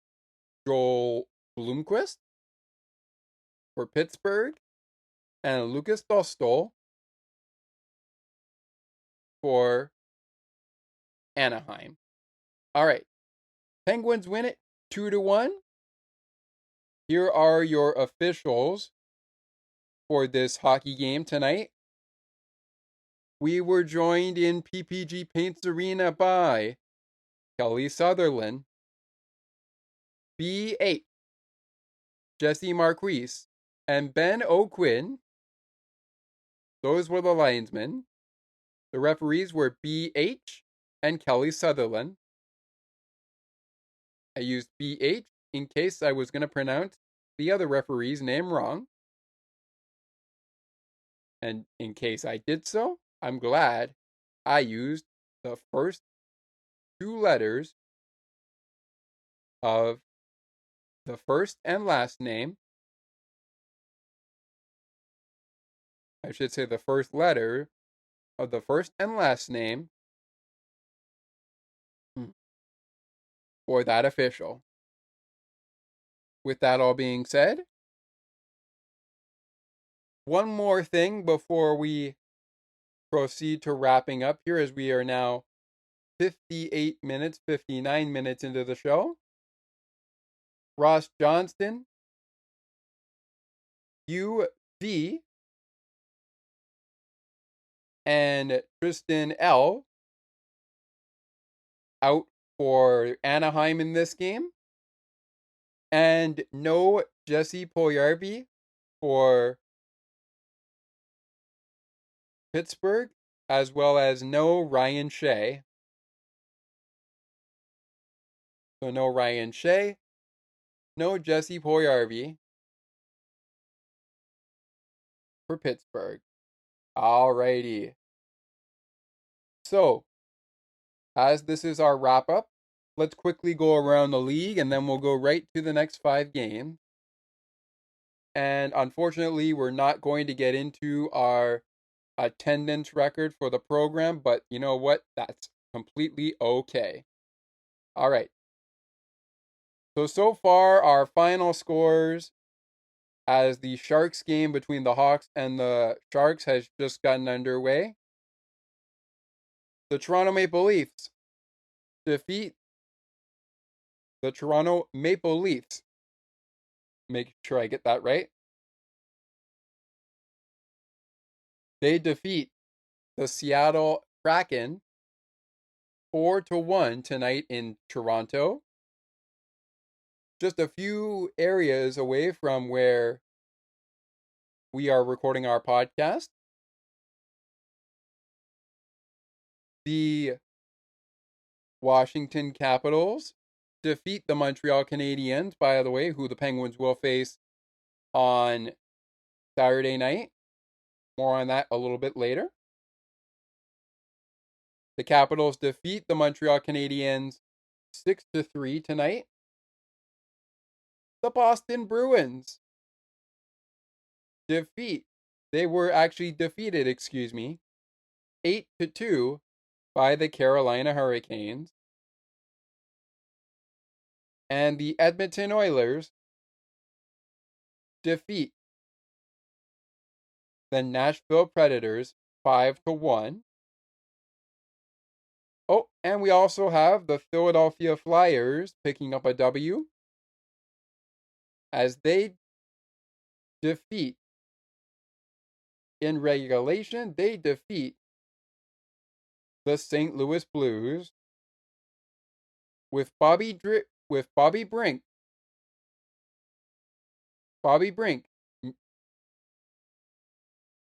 Joel Blomqvist for Pittsburgh, and Lucas Dostal for Anaheim. All right. Penguins win it 2-1. Here are your officials for this hockey game tonight. We were joined in PPG Paints Arena by Kelly Sutherland, B8, Jesse Marquise, and Ben O'Quinn. Those were the linesmen. The referees were BH and Kelly Sutherland. I used BH in case I was going to pronounce the other referee's name wrong. And in case I did so, I'm glad I used the first 2 letters of the first and last name. I should say the first letter of the first and last name for that official. With that all being said, one more thing before we proceed to wrapping up here, as we are now 58 minutes, 59 minutes into the show. Ross Johnston, UV, and Tristan L. out for Anaheim in this game. And no Jesse Puljujarvi for Pittsburgh, as well as no Ryan Shea. So no Ryan Shea, no Jesse Puljujarvi for Pittsburgh. Alrighty. So, as this is our wrap up, let's quickly go around the league and then we'll go right to the next 5 games. And unfortunately, we're not going to get into our attendance record for the program, but you know what? That's completely okay. All right. So far, our final scores as the Sharks game between the Hawks and the Sharks has just gotten underway. The Toronto Maple Leafs defeat the Toronto Maple Leafs. Make sure I get that right. They defeat the Seattle Kraken 4-1 tonight in Toronto. Just a few areas away from where we are recording our podcast. The Washington Capitals defeat the Montreal Canadiens, by the way, who the Penguins will face on Saturday night. More on that a little bit later. The Capitals defeat the Montreal Canadiens 6-3 tonight. The Boston Bruins were actually defeated, 8-2 by the Carolina Hurricanes. And the Edmonton Oilers defeat the Nashville Predators 5-1. Oh, and we also have the Philadelphia Flyers picking up a W as they defeat, in regulation, they defeat the St. Louis Blues with Bobby Brink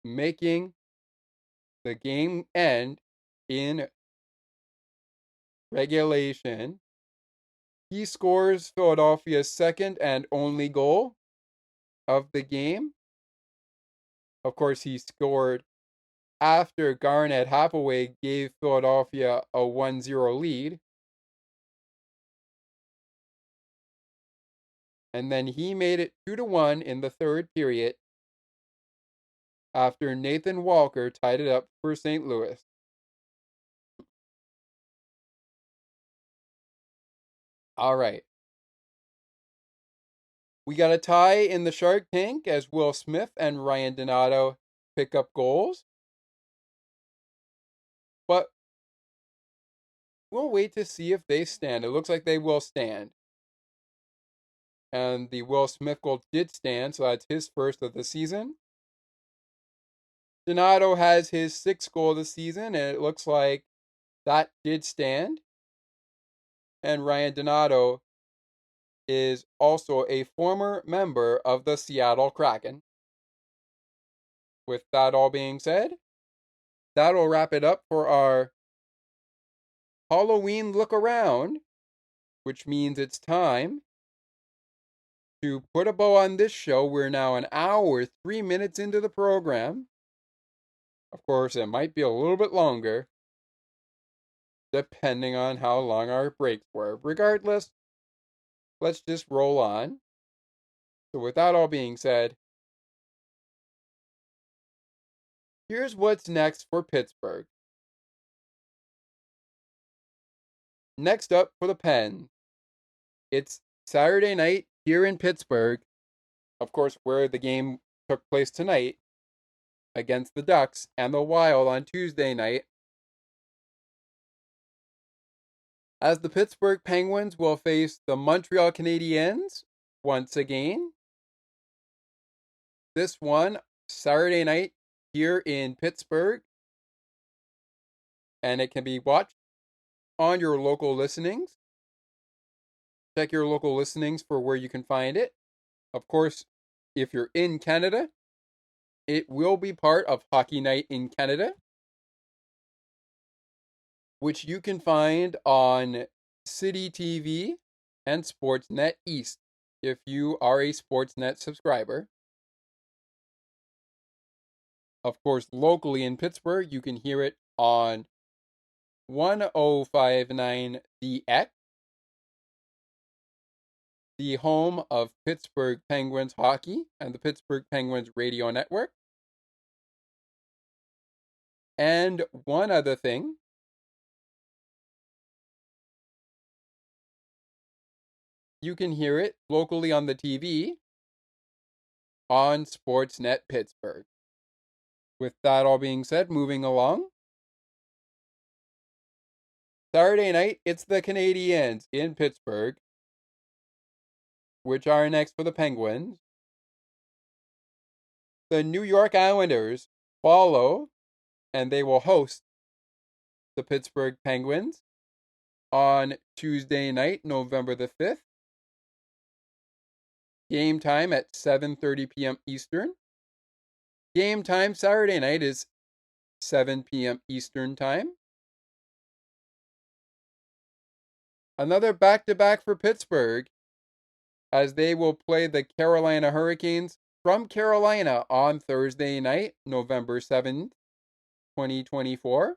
making the game end in regulation. He scores Philadelphia's second and only goal of the game. Of course, he scored after Garnet Hathaway gave Philadelphia a 1-0 lead. And then he made it 2-1 in the third period after Nathan Walker tied it up for St. Louis. All right. We got a tie in the Shark Tank as Will Smith and Ryan Donato pick up goals. But we'll wait to see if they stand. It looks like they will stand. And the Will Smith goal did stand, so that's his first of the season. Donato has his 6th goal of the season, and it looks like that did stand. And Ryan Donato is also a former member of the Seattle Kraken. With that all being said, that'll wrap it up for our Halloween look around, which means it's time to put a bow on this show. We're now an hour, 3 minutes into the program. Of course, it might be a little bit longer, depending on how long our breaks were. Regardless, let's just roll on. So with that all being said, here's what's next for Pittsburgh. Next up for the Pen, it's Saturday night here in Pittsburgh, of course, where the game took place tonight, against the Ducks and the Wild on Tuesday night, as the Pittsburgh Penguins will face the Montreal Canadiens once again. This one, Saturday night here in Pittsburgh, and it can be watched on your local listenings. Check your local listenings for where you can find it. Of course, if you're in Canada, it will be part of Hockey Night in Canada, which you can find on City TV and Sportsnet East if you are a Sportsnet subscriber. Of course, locally in Pittsburgh, you can hear it on 1059 The X, the home of Pittsburgh Penguins hockey and the Pittsburgh Penguins radio network. And one other thing, you can hear it locally on the TV on Sportsnet Pittsburgh. With that all being said, moving along. Saturday night, it's the Canadiens in Pittsburgh, which are next for the Penguins. The New York Islanders follow, and they will host the Pittsburgh Penguins on Tuesday night, November the 5th. Game time at 7:30 p.m. Eastern. Game time Saturday night is 7 p.m. Eastern time. Another back-to-back for Pittsburgh, as they will play the Carolina Hurricanes from Carolina on Thursday night, November 7th, 2024.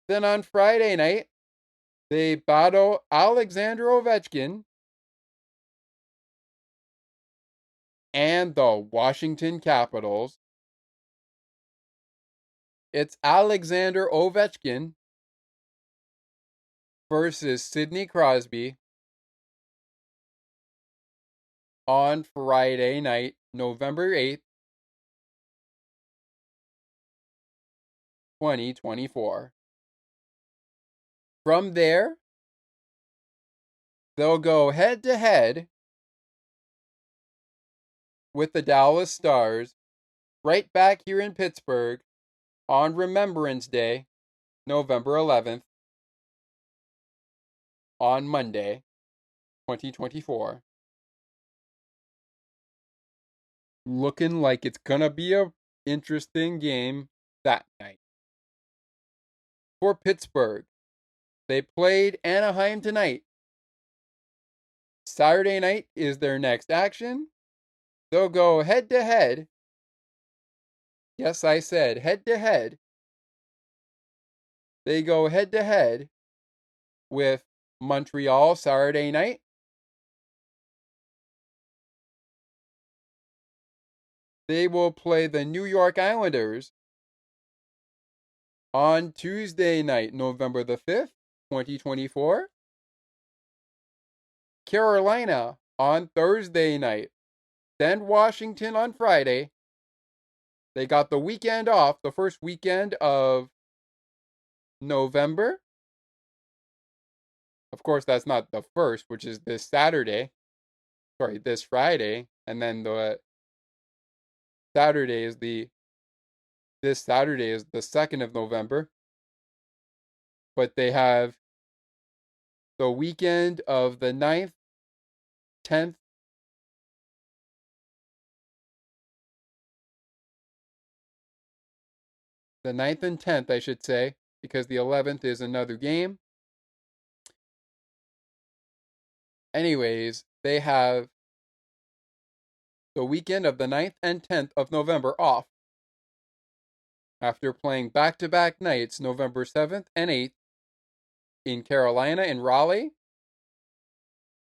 Then on Friday night, they battle Alexander Ovechkin and the Washington Capitals. It's Alexander Ovechkin versus Sidney Crosby on Friday night, November 8th, 2024. From there, they'll go head-to-head with the Dallas Stars right back here in Pittsburgh on Remembrance Day, November 11th, on Monday, 2024. Looking like it's gonna be a interesting game that night. For Pittsburgh, they played Anaheim tonight. Saturday night is their next action. They'll go head-to-head. Yes, I said head-to-head. They go head-to-head with Montreal Saturday night. They will play the New York Islanders on Tuesday night, November the 5th, 2024. Carolina on Thursday night. Then Washington on Friday. They got the weekend off, the first weekend of November. Of course, that's not the first, which is this Saturday. Sorry, this Friday. And then this Saturday is the 2nd of November. But they have the weekend of the 9th, 10th, the 9th and 10th, I should say, because the 11th is another game. Anyways, they have the weekend of the 9th and 10th of November off, after playing back-to-back nights, November 7th and 8th, in Carolina, in Raleigh,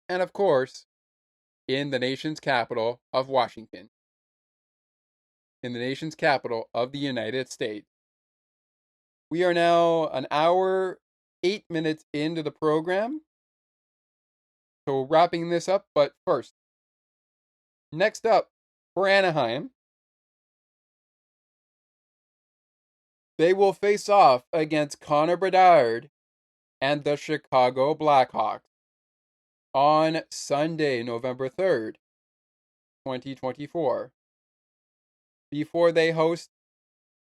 and of course, in the nation's capital of Washington, in the nation's capital of the United States. We are now an hour, 8 minutes into the program, so wrapping this up, but first, next up, for Anaheim, They will face off against Connor Bedard and the Chicago Blackhawks on Sunday, November 3rd, 2024, before they host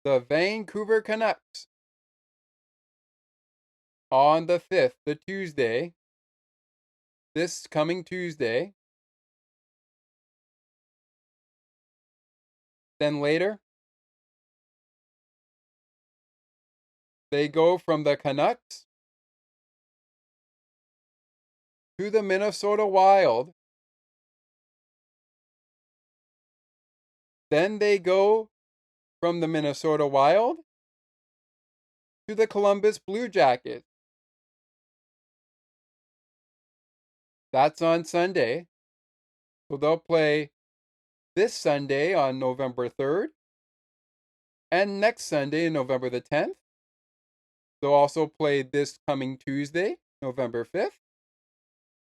the Vancouver Canucks on the 5th, the Tuesday, this coming Tuesday. Then later, they go from the Canucks to the Minnesota Wild. Then they go from the Minnesota Wild to the Columbus Blue Jackets. That's on Sunday. So they'll play this Sunday on November 3rd and next Sunday, November the 10th. They'll also play this coming Tuesday, November 5th,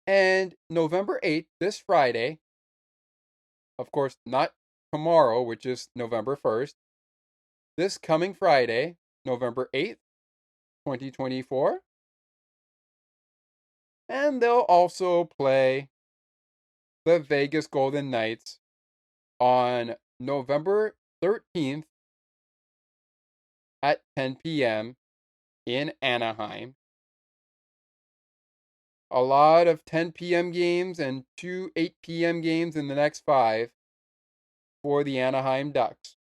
and November 8th, this Friday. Of course, not tomorrow, which is November 1st. This coming Friday, November 8th, 2024. And they'll also play the Vegas Golden Knights on November 13th at 10 p.m. in Anaheim. A lot of 10 p.m. games and 2 8 p.m. games in the next 5 for the Anaheim Ducks.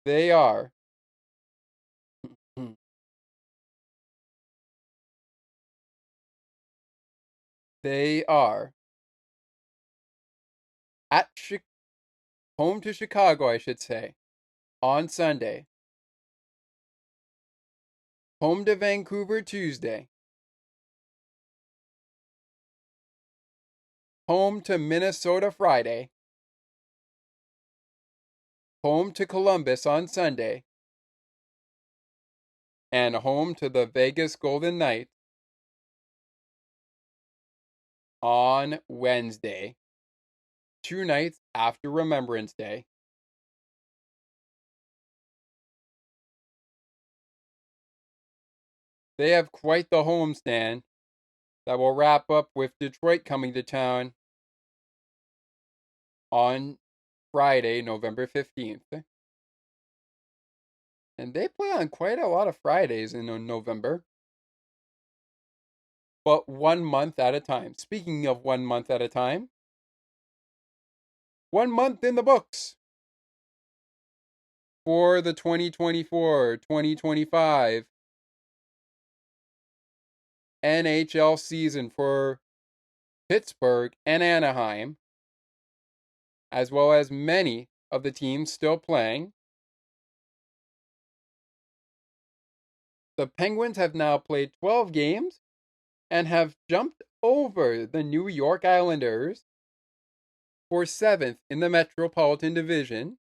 They are at home to Chicago, I should say, on Sunday. Home to Vancouver Tuesday. Home to Minnesota Friday. Home to Columbus on Sunday. And home to the Vegas Golden Knights on Wednesday, 2 nights after Remembrance Day. They have quite the homestand that will wrap up with Detroit coming to town on Friday, November 15th. And they play on quite a lot of Fridays in November. But 1 month at a time. Speaking of 1 month at a time, 1 month in the books for the 2024-2025 NHL season for Pittsburgh and Anaheim, as well as many of the teams still playing. The Penguins have now played 12 games and have jumped over the New York Islanders for 7th in the Metropolitan Division.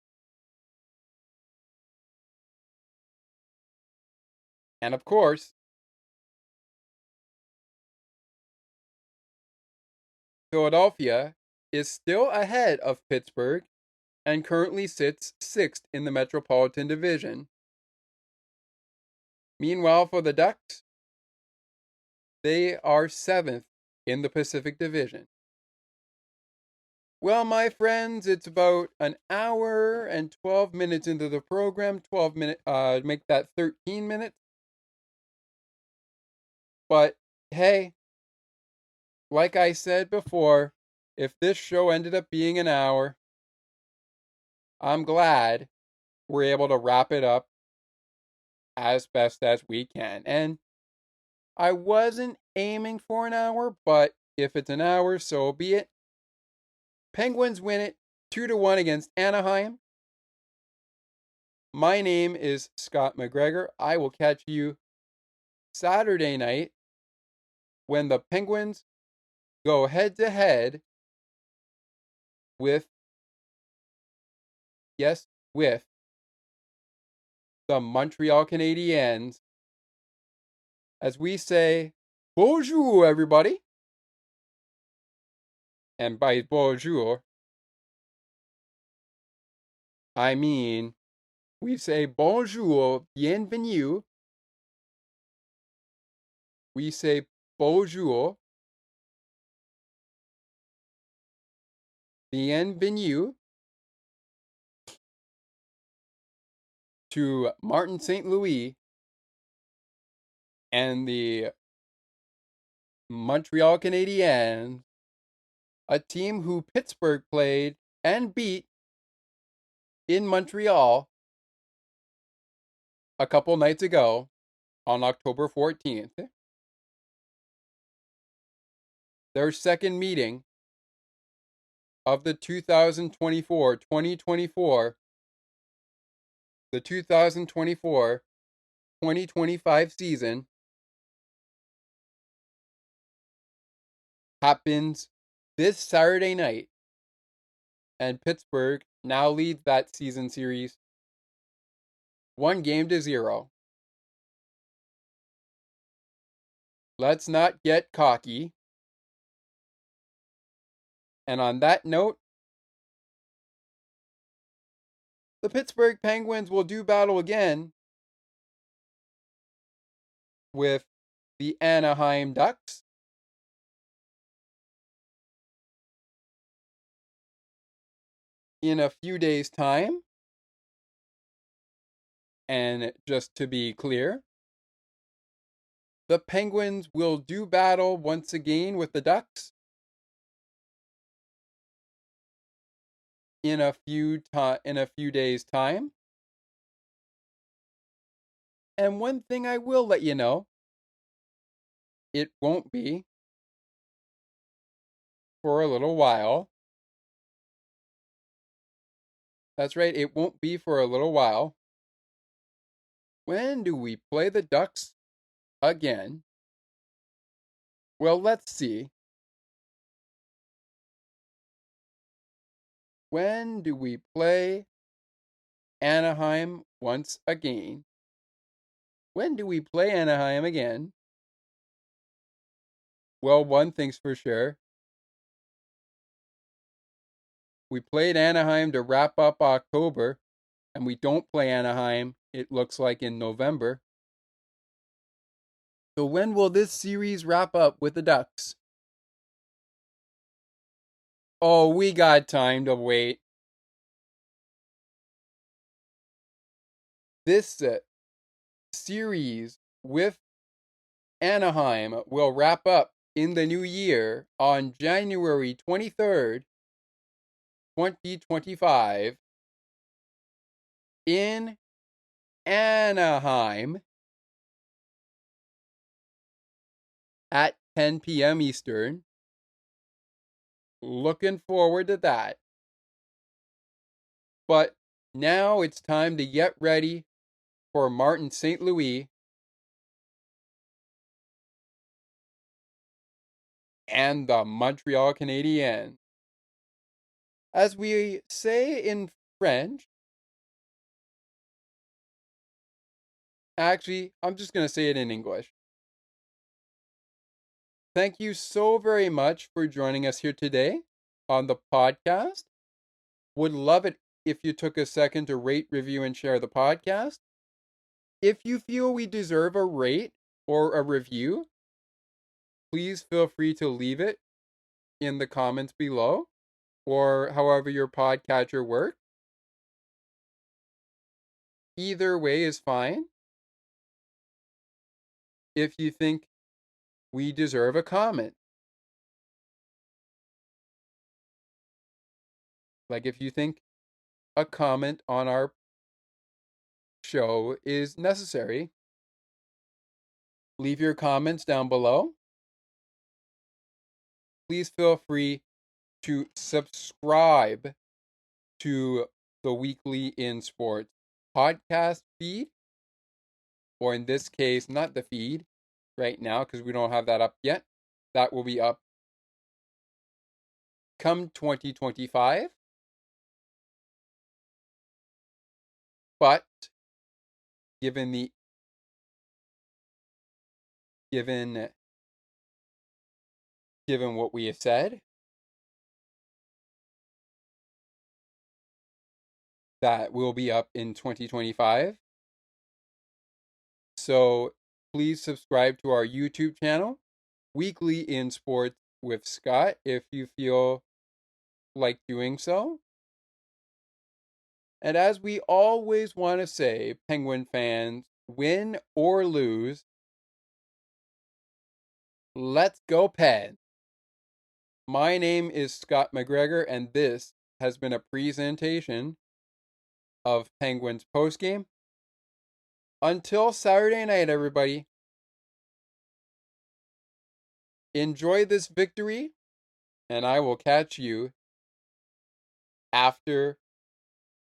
And of course, Philadelphia is still ahead of Pittsburgh and currently sits 6th in the Metropolitan Division. Meanwhile, for the Ducks, they are 7th in the Pacific Division. Well, my friends, it's about an hour and 12 minutes into the program. 12 minutes, make that 13 minutes. But hey, like I said before, if this show ended up being an hour, I'm glad we're able to wrap it up as best as we can. And I wasn't aiming for an hour, but if it's an hour, so be it. Penguins win it 2-1 against Anaheim. My name is Scott McGregor. I will catch you Saturday night when the Penguins go head-to-head with the Montreal Canadiens. As we say, bonjour, everybody. And by bonjour, I mean We say bonjour, bienvenue. We say bonjour, bienvenue to Martin St. Louis and the Montreal Canadiens, a team who Pittsburgh played and beat in Montreal a couple nights ago on October 14th. Their second meeting of the 2024 the 2024-2025 season happens this Saturday night, and Pittsburgh now leads that season series 1-0. Let's not get cocky. And on that note, the Pittsburgh Penguins will do battle again with the Anaheim Ducks in a few days' time. And just to be clear, the Penguins will do battle once again with the Ducks in a few days' time. And one thing I will let you know, it won't be for a little while. That's right, it won't be for a little while. When do we play the Ducks again? Well, let's see. When do we play Anaheim once again? When do we play Anaheim again? Well, one thing's for sure. We played Anaheim to wrap up October, and we don't play Anaheim, it looks like, in November. So when will this series wrap up with the Ducks? Oh, we got time to wait. This series with Anaheim will wrap up in the new year on January 23rd, 2025 in Anaheim at 10 p.m. Eastern. Looking forward to that. But now it's time to get ready for Martin St. Louis and the Montreal Canadiens. As we say in French, actually, I'm just going to say it in English. Thank you so very much for joining us here today on the podcast. Would love it if you took a second to rate, review, and share the podcast. If you feel we deserve a rate or a review, please feel free to leave it in the comments below or however your podcatcher works. Either way is fine. If you think we deserve a comment, like if you think a comment on our show is necessary, leave your comments down below. Please feel free to subscribe to the Weekly in Sports podcast feed, or in this case, not the feed right now because we don't have that up yet. That will be up come 2025. But given what we have said, that will be up in 2025. So please subscribe to our YouTube channel, Weekly in Sports with Scott, if you feel like doing so. And as we always want to say, Penguin fans, win or lose, let's go Pens. My name is Scott McGregor, and this has been a presentation of Penguins postgame. Until Saturday night, everybody, enjoy this victory, and I will catch you after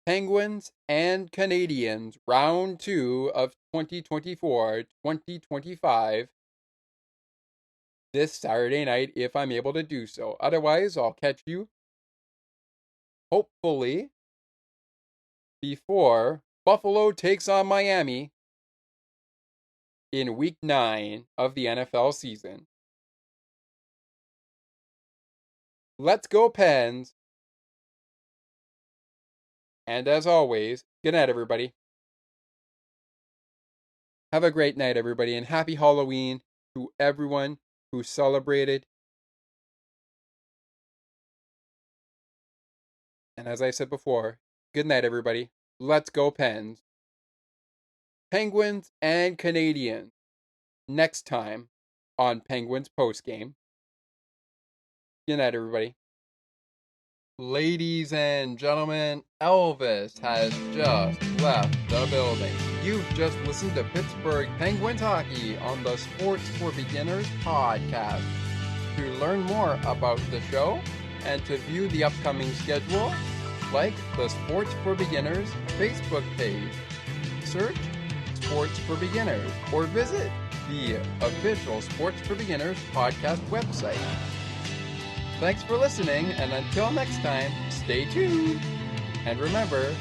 Penguins and Canadiens round 2 of 2024-2025 this Saturday night if I'm able to do so. Otherwise, I'll catch you hopefully before Buffalo takes on Miami in week 9 of the NFL season. Let's go Pens. And as always, good night, everybody. Have a great night, everybody, and happy Halloween to everyone who celebrated. And as I said before, good night, everybody. Let's go Pens. Penguins and Canadiens next time on Penguins Postgame. Good night, everybody. Ladies and gentlemen, Elvis has just left the building. You've just listened to Pittsburgh Penguins hockey on the Sports for Beginners podcast. To learn more about the show and to view the upcoming schedule, like the Sports for Beginners Facebook page. Search Sports for Beginners or visit the official Sports for Beginners podcast website. Thanks for listening, and until next time, stay tuned. And remember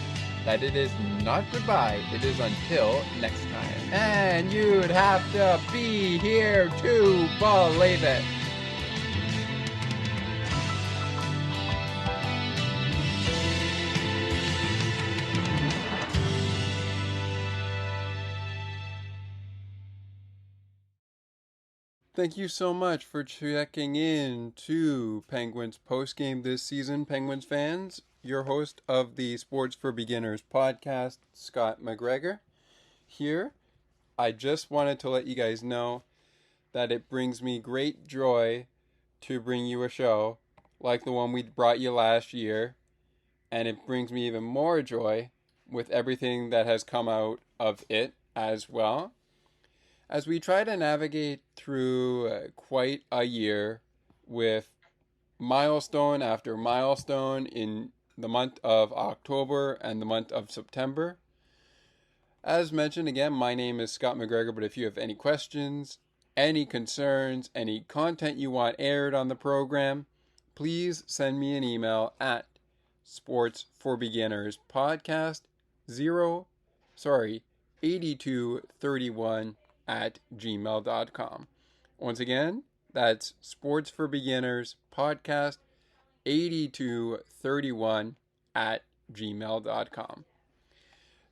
that it is not goodbye, it is until next time. And you'd have to be here to believe it. Thank you so much for checking in to Penguins postgame this season, Penguins fans. Your host of the Sports for Beginners podcast, Scott McGregor, here. I just wanted to let you guys know that it brings me great joy to bring you a show like the one we brought you last year, and it brings me even more joy with everything that has come out of it as well. As we try to navigate through quite a year with milestone after milestone in the month of October and the month of September. As mentioned again, my name is Scott McGregor, but if you have any questions, any concerns, any content you want aired on the program, please send me an email at sportsforbeginnerspodcast 8231 at gmail.com. Once again, that's Sports for Beginners Podcast 8231 at gmail.com.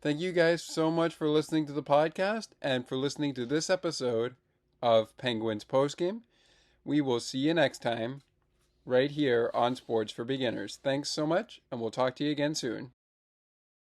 Thank you guys so much for listening to the podcast and for listening to this episode of Penguins Postgame. We will see you next time right here on Sports for Beginners. Thanks so much, and we'll talk to you again soon.